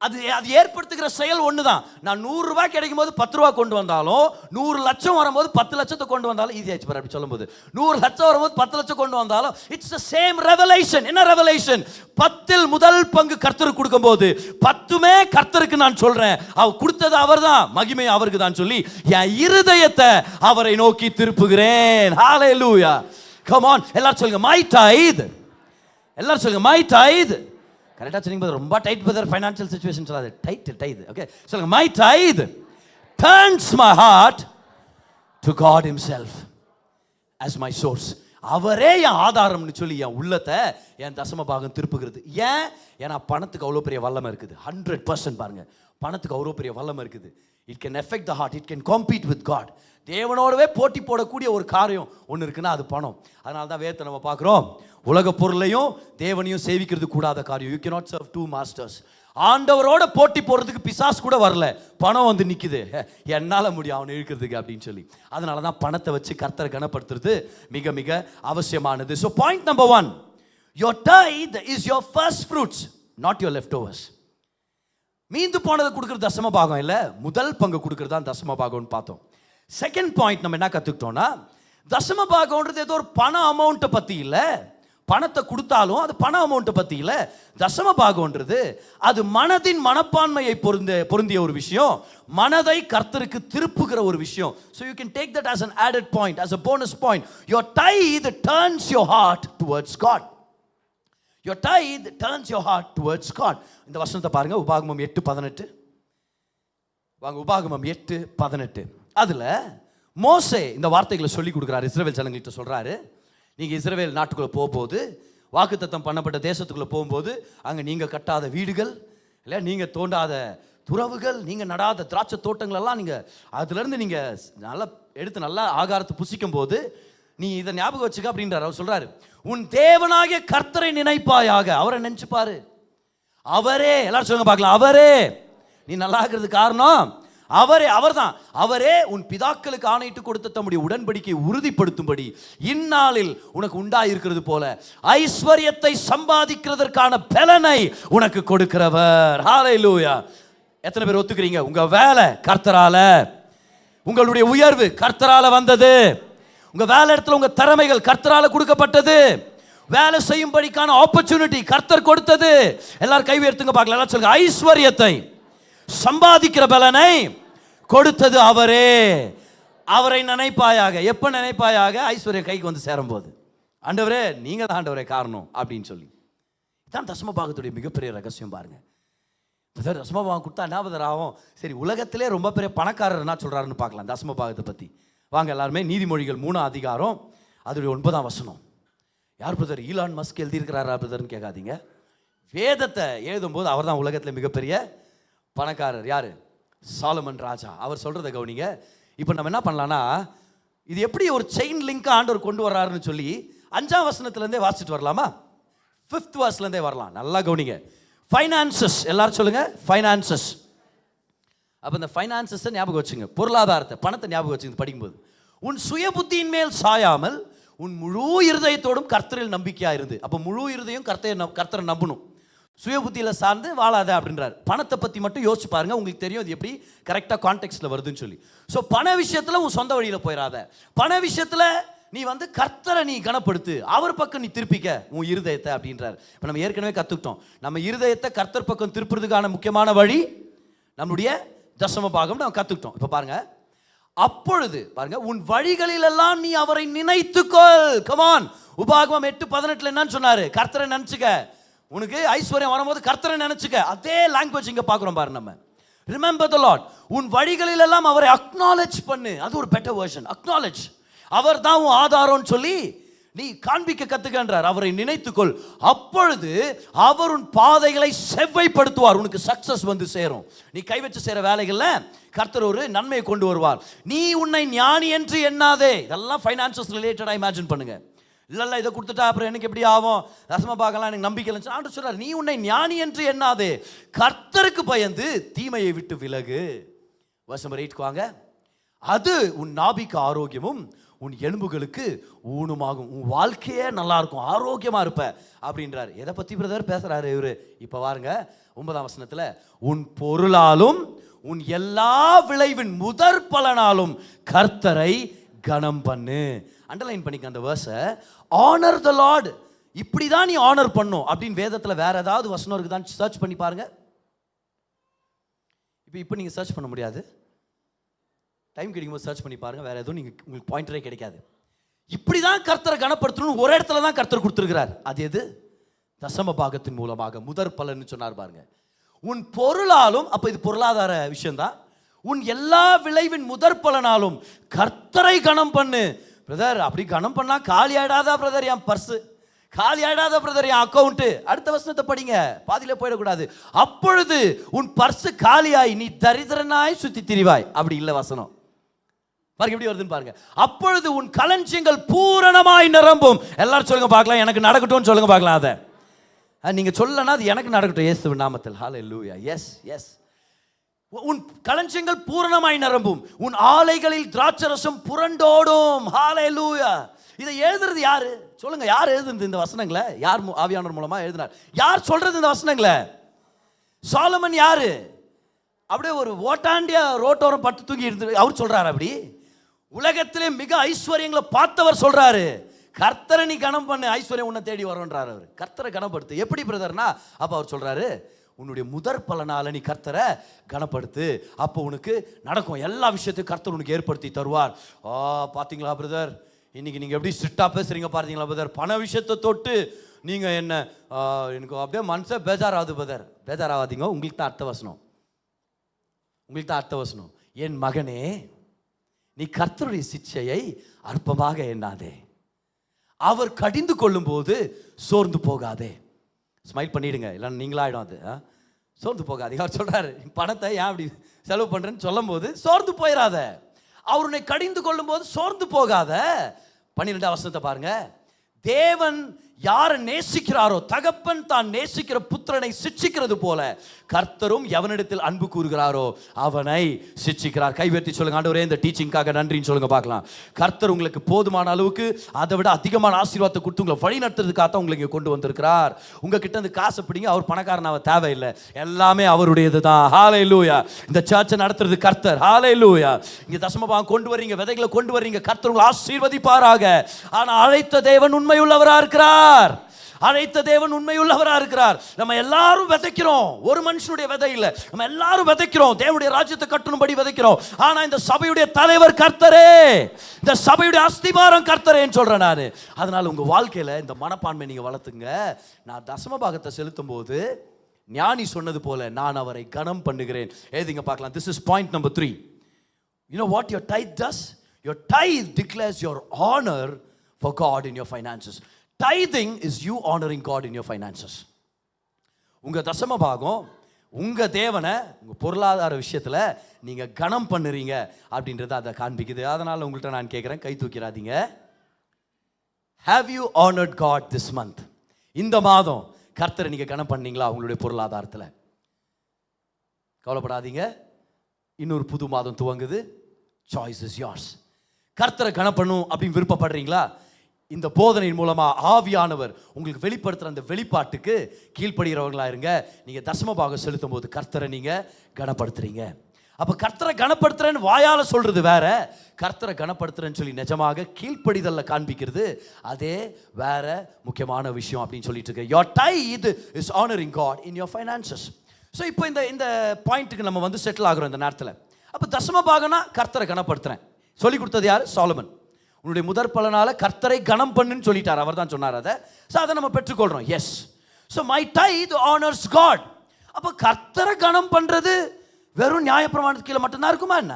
அது ஏற்படுத்துகிற செயல் ஒண்ணுதான். நான் 100 ரூபாய் கிடைக்கும் போது 10 ரூபாய் கொண்டு வந்தாலும், 100 லட்சம் வரும்போது 10 லட்சத்தை கொண்டு வந்தாலும் ஈஸியாச்சு பாரு. அப்படி சொல்லும்போது 100 லட்சம் வரும்போது 10 லட்சம் கொண்டு வந்தாலும் இட்ஸ் தி சேம் ரெவலேஷன். என்ன ரெவலேஷன்? 10இல் முதல் பங்கு கர்த்தருக்கு கொடுக்கும்போது 10மே கர்த்தருக்கு நான் சொல்றேன், அவர் கொடுத்தது அவர்தான், மகிமை அவருக்கு தான் சொல்லி என் இருதயத்தை அவரை நோக்கி திருப்புகிறேன். ஹalleluya. come on, எல்லாரும் சொல்லுங்க my tithe. எல்லாரும் சொல்லுங்க my tithe. கரெக்டாக சொன்னீங்க, ரொம்ப டைட் பதர் ஃபைனான்ஷியல் சிச்சுவேஷன் சொல்லாது, டைட். ஓகே சொல்லுங்க, my tithe turns my heart to God himself as my source. அவரே என் ஆதாரம்னு சொல்லி என் உள்ளத்தை, என் தசம பாகம் திருப்புகிறது. ஏன்னா பணத்துக்கு அவ்வளோ பெரிய வல்லமை இருக்குது. 100% பாருங்க, பணத்துக்கு அவ்வளோ பெரிய வல்லமை இருக்குது. It can affect the heart, it can compete with God. தேவனோடவே போட்டி போடக்கூடிய ஒரு காரியம் ஒன்று இருக்குன்னா அது பணம். அதனால தான் வேதத்தை நம்ம பார்க்குறோம், உலக பொருளையும் தேவனையும் சேவிக்கிறது கூடாத காரியம். You cannot serve 2 masters. ஆண்டவரோட போட்டி போடுறதுக்கு பிசாசு கூட வரல, பணம் வந்து நிற்குது, என்னால் முடியும் அவனை இழுக்கிறதுக்கு அப்படின்னு சொல்லி. அதனால தான் பணத்தை வச்சு கர்த்தரை கனப்படுத்துறது மிக மிக அவசியமானது. So point number 1, your tithe is your first fruits, not your leftovers. மீந்து போனதை கொடுக்குறது தசம பாகம் இல்லை, முதல் பங்கு கொடுக்குறது தான் தசம பாகம்னு பார்த்தோம். செகண்ட் பாயிண்ட் நம்ம என்ன கற்றுக்கிட்டோம்னா, தசம பாகம்ன்றது ஏதோ ஒரு பண அமௌண்ட்டை பற்றி இல்லை, பணத்தை கொடுத்தாலும் அது பண அமௌண்ட்டை பற்றி இல்லை. தசம பாகம்ன்றது அது மனதின் மனப்பான்மையை பொருந்திய ஒரு விஷயம், மனதை கர்த்தருக்கு திருப்புகிற ஒரு விஷயம். So you can take that as an added point, as a bonus point. Your tithe turns your heart towards God. Your tithe turns your heart towards God. இந்த வசனத்தை பாருங்க, உபாகமம் 8:18. வாங்க, உபாகமம் 8:18. அதுல மோசே இந்த வார்த்தைகளை சொல்லி கொடுக்குறாரு, இஸ்ரவேல் ஜனங்கள்கிட்ட சொல்றாரு, நீங்க இஸ்ரவேல் நாட்டுக்குள்ள போகும்போது, வாக்குத்தத்தம் பண்ணப்பட்ட தேசத்துக்குள்ள போகும்போது, அங்க நீங்க கட்டாத வீடுகள் இல்லை, நீங்க தோண்டாத துறவுகள், நீங்க நடாத திராட்சை தோட்டங்கள் எல்லாம் நீங்க அதுல இருந்து நீங்க நல்லா எடுத்து நல்லா ஆகாரத்தை புசிக்கும் போது நீ இதை ஞாபகம் வச்சுக்க அப்படின்றார். அவர் சொல்றாரு, உன் தேவனாகிய கர்த்தரை நினைப்பாயாக. அவரை நினைச்சு பாரு, அவரே. எல்லாரும் சொல்லுங்க பார்க்கலாம், அவரே. நீ நல்லா இருக்கிறது காரணம் அவரே, அவர்தான். அவரே உன் பிதாக்களுக்கு ஆணையிட்டு கொடுத்த தம்முடைய உடன்படிக்கையை உறுதிப்படுத்தும்படி இந்நாளில் உனக்கு உண்டாயிருக்கிறது போல ஐஸ்வர்யத்தை சம்பாதிக்கிறதற்கான பலனை உனக்கு கொடுக்கிறவர். ஹalleluya. எத்தனை பேர் ஒத்துக்கிறீங்க? உங்க வேலை கர்த்தரால, உங்களுடைய உயர்வு கர்த்தரால வந்தது, உங்க வேலை இடத்துல உங்க திறமைகள் கர்த்தரால கொடுக்கப்பட்டது, வேலை செய்யும்படிக்கான ஆப்பர்ச்சுனிட்டி கர்த்தர் கொடுத்தது. எல்லாரும் கை உயர்த்துங்க பார்க்கலாம். எல்லாம் சொல்லுங்க, ஐஸ்வர்யத்தை சம்பாதிக்கிற பலனை கொடுத்தது அவரே. அவரை நினைப்பாயாக. எப்ப நினைப்பாயாக? ஐஸ்வர்யம் கைக்கு வந்து சேரும்போது. ஆண்டவரே நீங்க தான் ஆண்டவரே காரணம் அப்படின்னு சொல்லி. இதான் தசம பாகத்துடைய மிகப்பெரிய ரகசியம். பாருங்க, தசம பாகம் கொடுத்தா என்ன ஆகும்? சரி, உலகத்திலே ரொம்ப பெரிய பணக்காரர் என்ன சொல்றாருன்னு பார்க்கலாம் தசம பாகத்தை பத்தி. வாங்க எல்லாருமே நீதிமொழிகள் 3ஆம் அதிகாரம் அதோடைய 9ஆம் வசனம். யார் பிரதர்? ஈலான் மஸ்க் எழுதியிருக்கிறாரா பிரதர்னு கேட்காதீங்க. வேதத்தை எழுதும்போது அவர் தான் உலகத்தில் மிகப்பெரிய பணக்காரர். யாரு? சாலமன் ராஜா. அவர் சொல்றதை கவனிங்க. இப்போ நம்ம என்ன பண்ணலாம்னா, இது எப்படி ஒரு செயின் லிங்க் ஆண்டவர் கொண்டு வர்றாருன்னு சொல்லி 5ஆம் வசனத்திலேருந்தே வாசிச்சுட்டு வரலாமா? 5th verseலேருந்தே வரலாம். நல்லா கவனிங்க. ஃபைனான்சஸ், எல்லாரும் சொல்லுங்க ஃபைனான்சஸ். அப்போ இந்த ஃபைனான்சஸை ஞாபகம் வச்சுங்க, பொருளாதாரத்தை, பணத்தை ஞாபகம் வச்சுங்க படிக்கும்போது. உன் சுய புத்தியின் மேல் சாயாமல் உன் முழு இருதயத்தோடும் கர்த்தரில் நம்பிக்கையா இருந்து. அப்போ முழு இருதயம் கர்த்தரை நம்பணும், சுய புத்தியில் சார்ந்து வாழாத அப்படின்றார். பணத்தை பற்றி மட்டும் யோசிச்சு பாருங்க, உங்களுக்கு தெரியும் அது எப்படி கரெக்டாக கான்டெக்ட்ல வருதுன்னு சொல்லி. ஸோ பண விஷயத்தில் உன் சொந்த வழியில் போயிடாத. பண விஷயத்தில் நீ கர்த்தரை நீ கனப்படுத்து, அவர் பக்கம் நீ திருப்பிக்க உன் இருதயத்தை அப்படின்றார். இப்போ நம்ம ஏற்கனவே கற்றுக்கிட்டோம், நம்ம இருதயத்தை கர்த்தர் பக்கம் திருப்புறதுக்கான முக்கியமான வழி நம்முடைய தசம பாகம் நம்ம கற்றுக்கிட்டோம். இப்போ பாருங்க, அப்பொழுது பாருங்க, உன் வழிகளில் எல்லாம் நீ அவரை நினைத்துக்கொள். கமான், உபாகமம் 8:18 என்னன்னு சொன்னாரு? கர்த்தரை நினைச்சுக்க. உனக்கு ஐஸ்வர்யம் வரும்போது கர்த்தரை நினைச்சுக்க. அதே லாங்குவேஜ் இங்க பார்க்குறோம் பாரு நம்ம. Remember the Lord. உன் வழிகளில் எல்லாம் அவரை அக்னாலேஜ் பண்ணு. அது ஒரு பெட்டர் வெர்ஷன். அக்னாலேஜ். அவர் தான் உன் ஆதாரம்னு சொல்லி நீ காண்பிக்க கத்துக்கின்றார். அவரை நினைத்துக்கொள், அப்பொழுது அவர் உன் பாதைகளை செவ்வைப்படுத்துவார். உனக்கு சக்சஸ் வந்து சேரும். நீ கை வச்சு செய்கிற வேலைகள்ல கர்த்தர் ஒரு நன்மையை கொண்டு வருவார். நீ உன்னை ஞானி என்று எண்ணாதே. இதெல்லாம் ஃபைனான்சஸ் ரிலேட்டடாக இமேஜின் பண்ணுங்க. இல்லை இதை கொடுத்துட்டா அப்புறம் எனக்கு எப்படி ஆகும், ரசமா பார்க்கலாம், எனக்கு நம்பிக்கை இல்லைன்னு ஆண்டு சொல்றார். நீ உன்னை ஞானி என்று எண்ணாதே, கர்த்தருக்கு பயந்து தீமையை விட்டு விலகு. வசனம் 8 வாங்க. அது உன் நாபிக்கு ஆரோக்கியமும் உன் எலும்புகளுக்கு ஊனுமாகும். உன் வாழ்க்கையே நல்லா இருக்கும், ஆரோக்கியமா இருப்ப அப்படின்றாரு. எதை பத்தி பிரதர் பேசுறாரு இவரு? இப்ப பாருங்க 9ஆம் வசனத்துல, உன் பொருளாலும் உன் எல்லா விளைவின் முதற் பலனாலும் கர்த்தரை கனம் பண்ணு. அண்டர்லைன் பண்ணிக்க அந்த வேர்ஸை. ஆனர் த லார்ட். இப்படிதான் நீ ஆனர் பண்ணும் அப்படின்னு வேதத்துல வேற ஏதாவது வசனம் இருக்குதான் சர்ச் பண்ணி பாருங்க. இப்போ நீங்க சர்ச் பண்ண முடியாது, டைம் கிடைக்கும்போது சர்ச் பண்ணி பாருங்க. வேற எதுவும் உங்களுக்கு பாயிண்டரே கிடைக்காது. இப்படிதான் கர்த்தரை கனப்படுத்தணும் ஒரு இடத்துல தான் கர்த்தர் கொடுத்திருக்கிறார். அது எது? தசம பாகத்தின் மூலமாக முதற் பலன்னு சொன்னார் பாருங்க. உன் பொருளாலும், அப்ப இது பொருளாதார விஷயம்தான். உன் எல்லா விளைவின் முதற் பலனாலும் கர்த்தரை கனம் பண்ணு. பிரதர் அப்படி கனம் பண்ணா காலி ஆயிடாதா பிரதர் என் பர்ஸ், காலி ஆயிடாத பிரதர் என் அக்கௌண்ட்? அடுத்த வசனத்தை படிங்க, பாதியில போயிடக்கூடாது. அப்பொழுது உன் பர்ஸ் காலியாய் நீ தரித்திரனாய் சுத்தி திரிவாய். அப்படி இல்ல வசனம் பாருங்க எப்படி வருதுன்னு பாருங்க. அப்பொழுது உன் களஞ்சியங்கள் பூரணமாய் நிரம்பும். எல்லாரும் சொல்லுங்க பார்க்கலாம், எனக்கு நடக்கட்டும் சொல்லுங்க பார்க்கலாம். அதை நீங்க சொல்லனா அது எனக்கு நடக்கட்டும் இயேசுவின் நாமத்தில். ஹல்லேலூயா. Yes yes. உன் களஞ்சியங்கள் பூரணமாய் நிரம்பும், உன் ஆலைகளில் திராட்சரசம் புரண்டோடும். ஹல்லேலூயா. இதை எழுதுறது யாரு சொல்லுங்க? யார் எழுதுறது இந்த வசனங்களை? யார் ஆவியானவர் மூலமா எழுதினார்? யார் சொல்றது இந்த வசனங்களை? சாலமன். யாரு? அப்படியே ஒரு ஓட்டாண்டிய ரோட்டோரம் பட்டு தூங்கி இருந்து அவர் சொல்றாரு. அப்படி உலகத்திலே மிக ஐஸ்வர்யங்களை பார்த்தவர் சொல்றாரு, கர்த்தரை நீ கனம் பண்ணு, ஐஸ்வர்யம் உன்னை தேடி வரும்ன்றார் அவர். கர்த்தரை கனப்படுத்து. எப்படி பிரதர்னா, அப்ப அவர் சொல்றாரு, உன்னுடைய முதற் பலனால நீ கர்த்தரை கனப்படுத்து, அப்போ உனக்கு நடக்கும். எல்லா விஷயத்தையும் கர்த்தர் உனக்கு ஏற்படுத்தி தருவார். பாத்தீங்களா பிரதர், இன்னைக்கு நீங்க எப்படி ஸ்ட்ரிக்டா பேசுறீங்க பாத்தீங்களா பிரதர்? பண விஷயத்தை தொட்டு நீங்க என்ன, எனக்கு அப்படியே மனசே பேஜாராகுது பிரதர். பேஜாராகாதீங்க, உங்களுக்கு தான் அர்த்த வசனம், உங்களுக்கு தான் அர்த்த வசனம். என் மகனே, நீ கர்த்தருடைய சிட்சையை அற்பமாக எண்ணாதே, அவர் கடிந்து கொள்ளும் போது சோர்ந்து போகாதே. ஸ்மைல் பண்ணிடுங்க, இல்லைன்னா நீங்களாயிடும் அது. சோர்ந்து போகாதீங்க. அவர் சொல்றாரு, பணத்தை ஏன் அப்படி செலவு பண்றேன்னு சொல்லும் போது சோர்ந்து போயிடாத, அவர் உன்னை கடிந்து கொள்ளும் போது சோர்ந்து போகாத. 12ஆம் வசனத்தை பாருங்க. தேவன் யாரை நேசிக்கிறாரோ, தகப்பன் தான் நேசிக்கிற புத்திரனை சிட்சிக்கிறது போல கர்த்தரும் எவனிடத்தில் அன்பு கூறுகிறாரோ அவனை சிட்சிக்கிறார். கைவேற்றி சொல்லுங்க, ஆண்டவரே இந்த டீச்சிங்காக நன்றின்னு சொல்லுங்க பார்க்கலாம். கர்த்தர் உங்களுக்கு போதுமான அளவுக்கு அதை விட அதிகமான ஆசீர்வாதத்தை கொடுத்து உங்களை வழி நடத்துறதுக்காக தான் உங்களை இங்கே கொண்டு வந்திருக்கிறார். உங்ககிட்ட இருந்து காசு பிடிங்க, அவர் பணக்காரன் அவ தேவையில்லை, எல்லாமே அவருடையது தான். ஹல்லேலூயா. இந்த சர்ச்சை நடத்துறது கர்த்தர். ஹல்லேலூயா. இங்க தசமபாகம் கொண்டு வர்றீங்க, விதைகளை கொண்டு வர்றீங்க, கர்த்தர் உங்களை ஆசீர்வதிப்பாராக. ஆனா அழைத்த தேவன் உண்மையுள்ளவரா இருக்கிறார். அழைத்த தேவன் உண்மையுள்ளவரா இருக்கிறார். நம்ம எல்லாரும் விதைக்கிறோம், ஒரு மனுஷனுடைய விதை இல்ல, நம்ம எல்லாரும் விதைக்கிறோம், தேவனுடைய ராஜ்யத்தை கட்டணும்படி விதைக்கிறோம். ஆனா இந்த சபையுடைய தலைவர் கர்த்தரே, இந்த சபையுடைய அஸ்திபாரம் கர்த்தரேன்னு சொல்றேன் நானு. அதனால உங்க வாழ்க்கையில இந்த மனப்பான்மை நீங்க வளர்த்துங்க. நான் தசம பாகத்தை செலுத்தும் போது ஞானி சொன்னது போல நான் அவரை கனம் பண்ணுகிறேன். எழுதிங்க பார்க்கலாம். This is point number 3. You know what your tithe does? Your tithe declares your honor for God in your finances. Tithing is you honoring God in your finances. உங்க தசம பாகம் உங்க தேவனை உங்க பொருளாதார விஷயத்துல நீங்க கனம் பண்ணுறீங்க அப்படின்றத அதை காண்பிக்குது. அதனால உங்கள்கிட்ட நான் கேட்கிறேன், கை தூக்கிறாதீங்க. Have you honored God this month? இந்த மாதம் கர்த்தரை நீங்க கனம் பண்ணீங்களா உங்களுடைய பொருளாதாரத்துல? கவலைப்படாதீங்க, இன்னொரு புது மாதம் துவங்குது. Choice is yours. கர்த்தரை கனம் பண்ணும் அப்படின்னு விருப்பப்படுறீங்களா? இந்த போதனையின் மூலமா ஆவியானவர் உங்களுக்கு வெளிப்படுத்துற அந்த வெளிப்பாட்டுக்கு கீழ்ப்படுகிறவர்களா இருங்க. நீங்க தசம பாகம் செலுத்தும் போது கர்த்தரை நீங்க கனப்படுத்துறீங்க. அப்ப கர்த்தரை கனப்படுத்துறேன்னு வாயால சொல்றது வேற, கர்த்தரை கனப்படுத்துறேன்னு சொல்லி நிஜமாக கீழ்ப்படிதல்ல காண்பிக்கிறது அதே வேற முக்கியமான விஷயம் அப்படின்னு சொல்லிட்டு இருக்கு. Your tithe is honoring God in your finances. So இப்போ இந்த பாயிண்ட்டுக்கு நம்ம வந்து செட்டில் ஆகிறோம் இந்த நேரத்தில். அப்போ தசம பாகம்னா கர்த்தரை கனப்படுத்துறேன் சொல்லி கொடுத்தது யார்? சாலமன். உன்னுடைய முதற் பலனால கர்த்தரை கனம் பண்ணுன்னு சொல்லிட்டார், அவர் தான் சொன்னார் அதை. ஸோ அதை நம்ம பெற்றுக்கொள்றோம். Yes. So my tithe honours God. அப்போ கர்த்தரை கனம் பண்றது வெறும் நியாயப்பிரமாணத்துக்கு கீழே மட்டும்தான் இருக்குமா என்ன?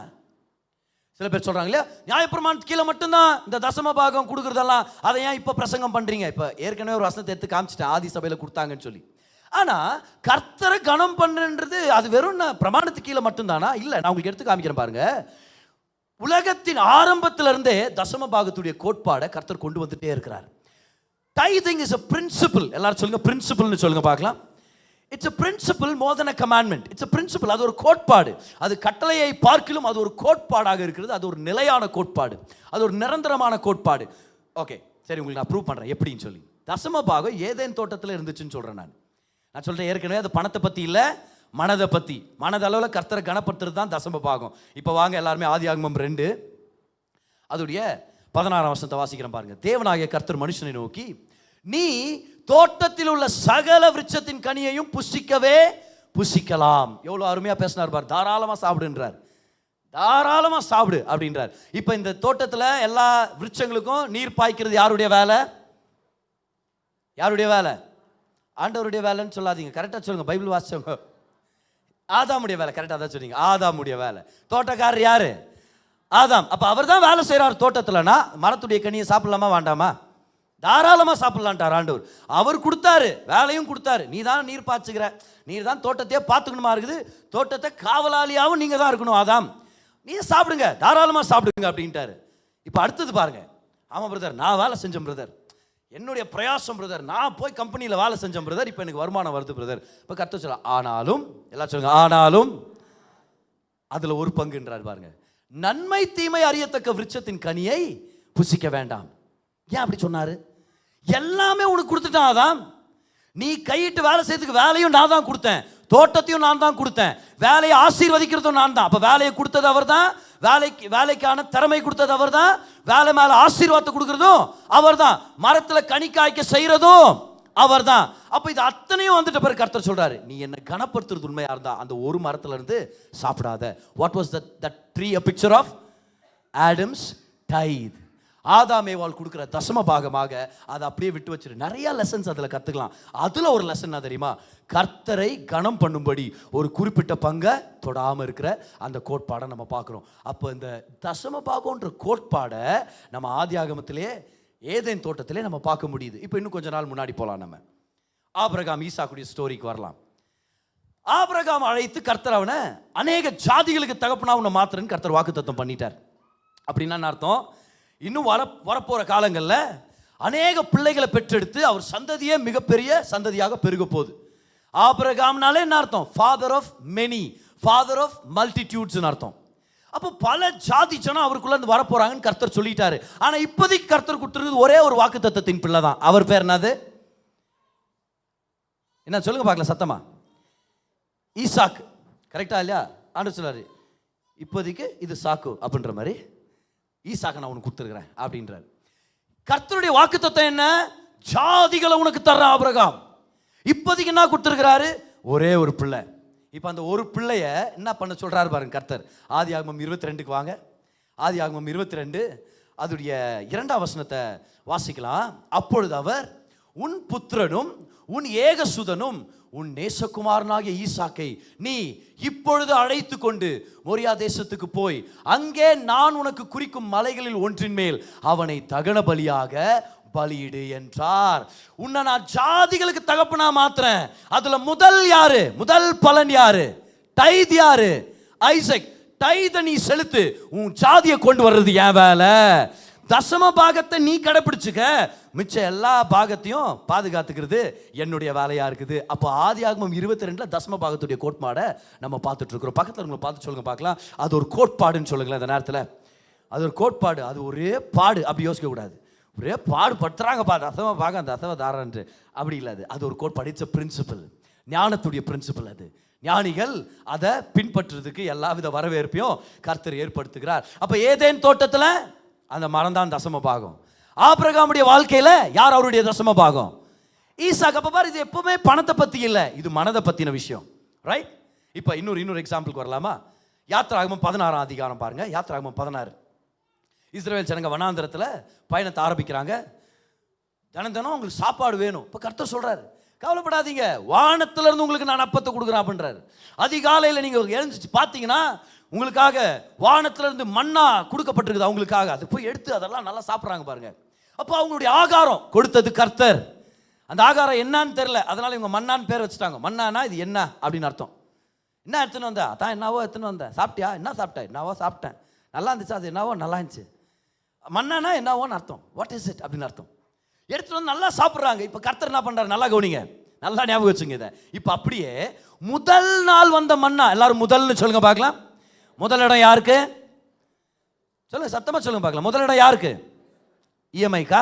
சில பேர் சொல்றாங்க இல்லையா, நியாயப்பிரமாணத்துக்கு கீழே மட்டும்தான் இந்த தசம பாகம் கொடுக்குறதெல்லாம், அதை ஏன் இப்போ பிரசங்கம் பண்றீங்க? இப்போ ஏற்கனவே ஒரு வசனத்தை எடுத்து காமிச்சிட்டேன், ஆதி சபையில் கொடுத்தாங்கன்னு சொல்லி. ஆனா கர்த்தரை கனம் பண்றது அது வெறும் பிரமாணத்துக்கு கீழே மட்டும்தானா? இல்லை, நான் உங்களுக்கு எடுத்து காமிக்கிறேன் பாருங்க. உலகத்தின் ஆரம்பத்திலிருந்தே தசம பாகத்துடைய கோட்பாடை கர்த்தர் கொண்டு வந்துட்டே இருக்கிறார். டைதிங் இஸ் a principle. எல்லாரும் சொல்லுங்க, பிரின்சிபல்னு சொல்லுங்க பார்க்கலாம். It's a principle more than a commandment. It's a principle. அது ஒரு கோட்பாடு. அது கட்டளையை பார்க்கிலும் அது ஒரு கோட்பாடாக இருக்கிறது. அது ஒரு நிலையான கோட்பாடு, அது ஒரு நிரந்தரமான கோட்பாடு. ஓகே, சரி, உங்களுக்கு நான் ப்ரூவ் பண்றேன் எப்படின்னு சொல்லி. தசம பாகம் ஏதேன் தோட்டத்தில் இருந்துச்சுன்னு சொல்றேன். நான் சொல்றேன் ஏற்கனவே அது பணத்தை பத்தி இல்ல, மனதை பத்தி. மனதளவில் கர்த்தரை கனப்படுத்துறது தான் தசம பாகம். இப்போ வாங்க எல்லாருமே ஆதியாகமம் 2 அதுடைய 16ஆம் வசனத்தை வாசிக்கிறேன் பாருங்க. தேவனாகிய கர்த்தர் மனுஷனை நோக்கி, நீ தோட்டத்தில் உள்ள சகல விருட்சத்தின் கனியையும் புசிக்கவே புசிக்கலாம். எவ்வளவு அருமையா பேசினார் பார். தாராளமா சாப்பிடுன்றார், தாராளமா சாப்பிடு அப்படின்றார். இப்ப இந்த தோட்டத்துல எல்லா விருட்சங்களுக்கும் நீர் பாய்க்கிறது யாருடைய வேலை? யாருடைய வேலை? ஆண்டவருடைய வேலைன்னு சொல்லாதீங்க, கரெக்டா சொல்லுங்க. பைபிள் வாசிச்சவங்க ஆதாமுடைய வேலை. கரெக்டா தான் சொன்னீங்க, ஆதாமுடைய வேலை. தோட்டக்காரர் யாரு? ஆதாம். அப்ப அவர் தான் வேலை செய்யறார் தோட்டத்துலனா. மரத்துடைய கனியை சாப்பிடலாமா வேண்டாமா? தாராளமா சாப்பிடலான்ட்டார் ஆண்டவர். அவர் கொடுத்தாரு, வேலையும் கொடுத்தாரு. நீ தான் நீர் பாய்ச்சுகிற, நீர் தான் தோட்டத்தையே பார்த்துக்கணுமா இருக்குது. தோட்டத்தை காவலாளியாகவும் நீங்க தான் இருக்கணும். ஆதாம், நீ சாப்பிடுங்க, தாராளமா சாப்பிடுங்க அப்படின்ட்டாரு. இப்ப அடுத்தது பாருங்க. ஆமா பிரதர், நான் வேலை செஞ்சேன் பிரதர், என்னுடைய பிரயாசம் பிரதர், நான் போய் கம்பெனியில் வேலை செஞ்சேன் பிரதர், இப்போ எனக்கு வருமானம் வருது பிரதர். இப்போ கர்த்தர் சொல்ல, ஆனாலும், எல்லாம் சொல்லுங்க, ஆனாலும் அதுல ஒரு பங்குன்றார் பாருங்க. நன்மை தீமை அறியத்தக்க விருட்சத்தின் கனியை புசிக்க வேண்டாம். ஏன் அப்படி சொன்னாரு? எல்லாமே உனக்கு கொடுத்துட்டான் ஆதாம். நீ கையிட்டு வேலை செய்யறதுக்கு வேலையும் நான் தான் கொடுத்தேன், தோட்டத்தையும் நான் தான் கொடுத்தேன், வேலையை ஆசீர்வதிக்கிறதும் நான் தான். அப்ப வேலையை கொடுத்தது அவர் தான், வேலைக்கான திறமை கொடுத்தது அவர் தான், வேலை மேல ஆசீர்வாதத்தை கொடுக்கறதும் அவர் தான், மரத்துல கனி காய்க்க செய்யறதும் அவர் தான். அப்ப இது அத்தனையும் வந்துட்ட பிறகு கர்த்தர் சொல்றாரு, நீ என்ன கனப்படுத்துறது உண்மையா இருந்தா அந்த ஒரு மரத்துல இருந்து சாப்பிடாத. What was that tree? a picture of Adam's tithe. ஆதாமேவால் கொடுக்குற தசம பாகமாக அதை அப்படியே விட்டு வச்சிரு. நிறைய லெசன்ஸ் அதில் கற்றுக்கலாம். அதில் ஒரு லெசன் என்ன தெரியுமா? கர்த்தரை கனம் பண்ணும்படி ஒரு குறிப்பிட்ட பங்கை தொடாமல் இருக்கிற அந்த கோட்பாடை நம்ம பார்க்குறோம். அப்போ இந்த தசம பாகம்ன்ற கோட்பாடை நம்ம ஆதியாகமத்திலே ஏதேன் தோட்டத்திலே நம்ம பார்க்க முடியுது. இப்போ இன்னும் கொஞ்ச நாள் முன்னாடி போகலாம், நம்ம ஆபிரகாம் ஈசாக்குடைய ஸ்டோரிக்கு வரலாம். ஆபிரகாம் அழைத்து கர்த்தர் அவனை அநேக ஜாதிகளுக்கு தகப்பனா அவனை மாத்திரன்னு கர்த்தர் வாக்குத்தத்தம் பண்ணிட்டார். அப்படின்னா அர்த்தம், இன்னும் வரப்போற காலங்களில் அநேக பிள்ளைகளை பெற்றெடுத்து அவர் சந்ததியே மிகப்பெரிய சந்ததியாக பெருக போகுது. ஆபிரகாம்னாலே என்ன அர்த்தம்? Father of many, father of multitudes அர்த்தம். அப்போ பல ஜாதி ஜனம் அவருக்குள்ள இருந்து வரப்போறாங்கன்னு கர்த்தர் சொல்லிட்டாரு. ஆனா இப்போதைக்கு கர்த்தர் கொடுத்துருக்குது ஒரே ஒரு வாக்குத்தத்தத்தின் பிள்ளை தான். அவர் பேர் என்னது? என்ன சொல்லுங்க பார்க்கலாம் சத்தமா. ஈசாக்கு. கரெக்டா இல்லையா? ஆண்டவர் சொல்றாரு, இப்போதைக்கு இது சாக்கு அப்படின்ற மாதிரி ஈசாக்கு நான் உனக்கு கொடுத்துருக்கிறேன் அப்படின்றார். கர்த்தருடைய வாக்குத்தத்தம் என்ன? ஜாதிகளை உனக்கு தர்ற ஆபிரகாம். இப்போதைக்கு என்ன கொடுத்துருக்கிறாரு? ஒரே ஒரு பிள்ளை. இப்போ அந்த ஒரு பிள்ளைய என்ன பண்ண சொல்றாரு பாருங்க கர்த்தர். ஆதியாகமம் 22க்கு வாங்க. ஆதியாகமம் 22 அதுடைய 2ஆம் வசனத்தை வாசிக்கலாம். அப்பொழுது அவர், உன் புத்திரனும் உன் ஏகசுதனும் உன் நேசகுமாரனாகிய ஈசாக்கை நீ இப்பொழுது அழைத்து கொண்டு மோரியா தேசத்துக்கு போய் அங்கே நான் உனக்கு குறிக்கும் மலைகளில் ஒன்றின் மேல் அவனை தகன பலியாக பலியிடு என்றார். உன்னை நான் ஜாதிகளுக்கு தகப்பனா மாத்திரேன். அதுல முதல் யாரு? முதல் பலன் யாரு? டைத் யாரு? ஐசக். டைத நீ செலுத்து, உன் ஜாதியை கொண்டு வர்றது என் வேலை. தசம பாகத்தை நீ கடைபிடிச்சுக்க, மிச்ச எல்லா பாகத்தையும் பாதுகாத்துக்கிறது என்னுடைய வேலையா இருக்குது. அப்போ ஆதியாகமம் 22 தசம பாகத்துடைய கோட்பாடை நம்ம பார்த்துட்டு இருக்கிறோம். பக்கத்தில் உங்களை பார்த்து சொல்லுங்க பார்க்கலாம். அது ஒரு கோட்பாடுன்னு சொல்லுங்களேன் இந்த நேரத்தில். அது ஒரு கோட்பாடு, அது ஒரே பாடு. அப்படி யோசிக்க கூடாது. ஒரே பாடு படுத்துறாங்கப்பா தசம பாகம் தசம தாரன்று, அப்படி இல்லை. அது ஒரு கோட்பாடு. இட்ஸ் a பிரின்சிபல், ஞானத்துடைய பிரின்சிபல். அது ஞானிகள் அதை பின்பற்றுறதுக்கு எல்லா வித வரவேற்பையும் கர்த்தர் ஏற்படுத்துகிறார். அப்ப ஏதேன் தோட்டத்தில் அந்த மரம் தான் தசம பாகம். ஆபிரகாமுடைய வாழ்க்கையில யார் அவருடைய தசம பாகம்? ஈசாக்கு. அப்ப பாரு, இது எப்பவுமே பணத்தை பத்தி இல்ல, இது மனதை பத்தின விஷயம். ரைட்? இப்ப இன்னொரு எக்ஸாம்பிளுக்கு வரலாமா? யாத்திராகமம் 16ஆம் அதிகாரம் பாருங்க. யாத்திராகமம் 16. இஸ்ரவேல் ஜனங்க வனாந்தரத்துல பயணத்தை ஆரம்பிக்கிறாங்க. தினம் உங்களுக்கு சாப்பாடு வேணும். இப்ப கர்த்தர் சொல்றாரு, கவலைப்படாதீங்க, வானத்துல இருந்து உங்களுக்கு நான் அப்பத்தை கொடுக்குறேன் அப்படின்றாரு. அதிகாலையில் நீங்க எழுந்துச்சு பார்த்தீங்கன்னா உங்களுக்காக வானத்துல இருந்து மன்னா கொடுக்கப்பட்டிருக்குது அவங்களுக்காக. அது போய் எடுத்து அதெல்லாம் நல்லா சாப்பிட்றாங்க பாருங்க. அப்போ அவங்களுடைய ஆகாரம் கொடுத்தது கர்த்தர். அந்த ஆகாரம் என்னன்னு தெரியல, அதனால இவங்க மன்னான்னு பேர் வச்சுட்டாங்க. மன்னானா இது என்ன அப்படின்னு அர்த்தம். என்ன எடுத்துன்னு வந்தா? அதான் என்னவோ எடுத்துன்னு வந்தேன். சாப்பிட்டியா? என்ன சாப்பிட்டேன்? என்னவோ சாப்பிட்டேன். நல்லா இருந்துச்சு. அது என்னவோ நல்லா இருந்துச்சு. மன்னானா என்னவோன்னு அர்த்தம். வாட் இஸ் இட் அப்படின்னு அர்த்தம். எடுத்துட்டு வந்து நல்லா சாப்பிட்றாங்க. இப்போ கர்த்தர் என்ன பண்றாரு? நல்லா கவனிங்க. நல்லா ஞாபகம் வச்சுங்க இதை. இப்போ அப்படியே முதல் நாள் வந்த மன்னா, எல்லாரும் முதல்னு சொல்லுங்க பார்க்கலாம். முதல் இடம் யாருக்கு சொல்லுங்க, சத்தமா சொல்லுங்க பார்க்கலாம். முதல் இடம் யாருக்கு? இஎம்ஐக்கா,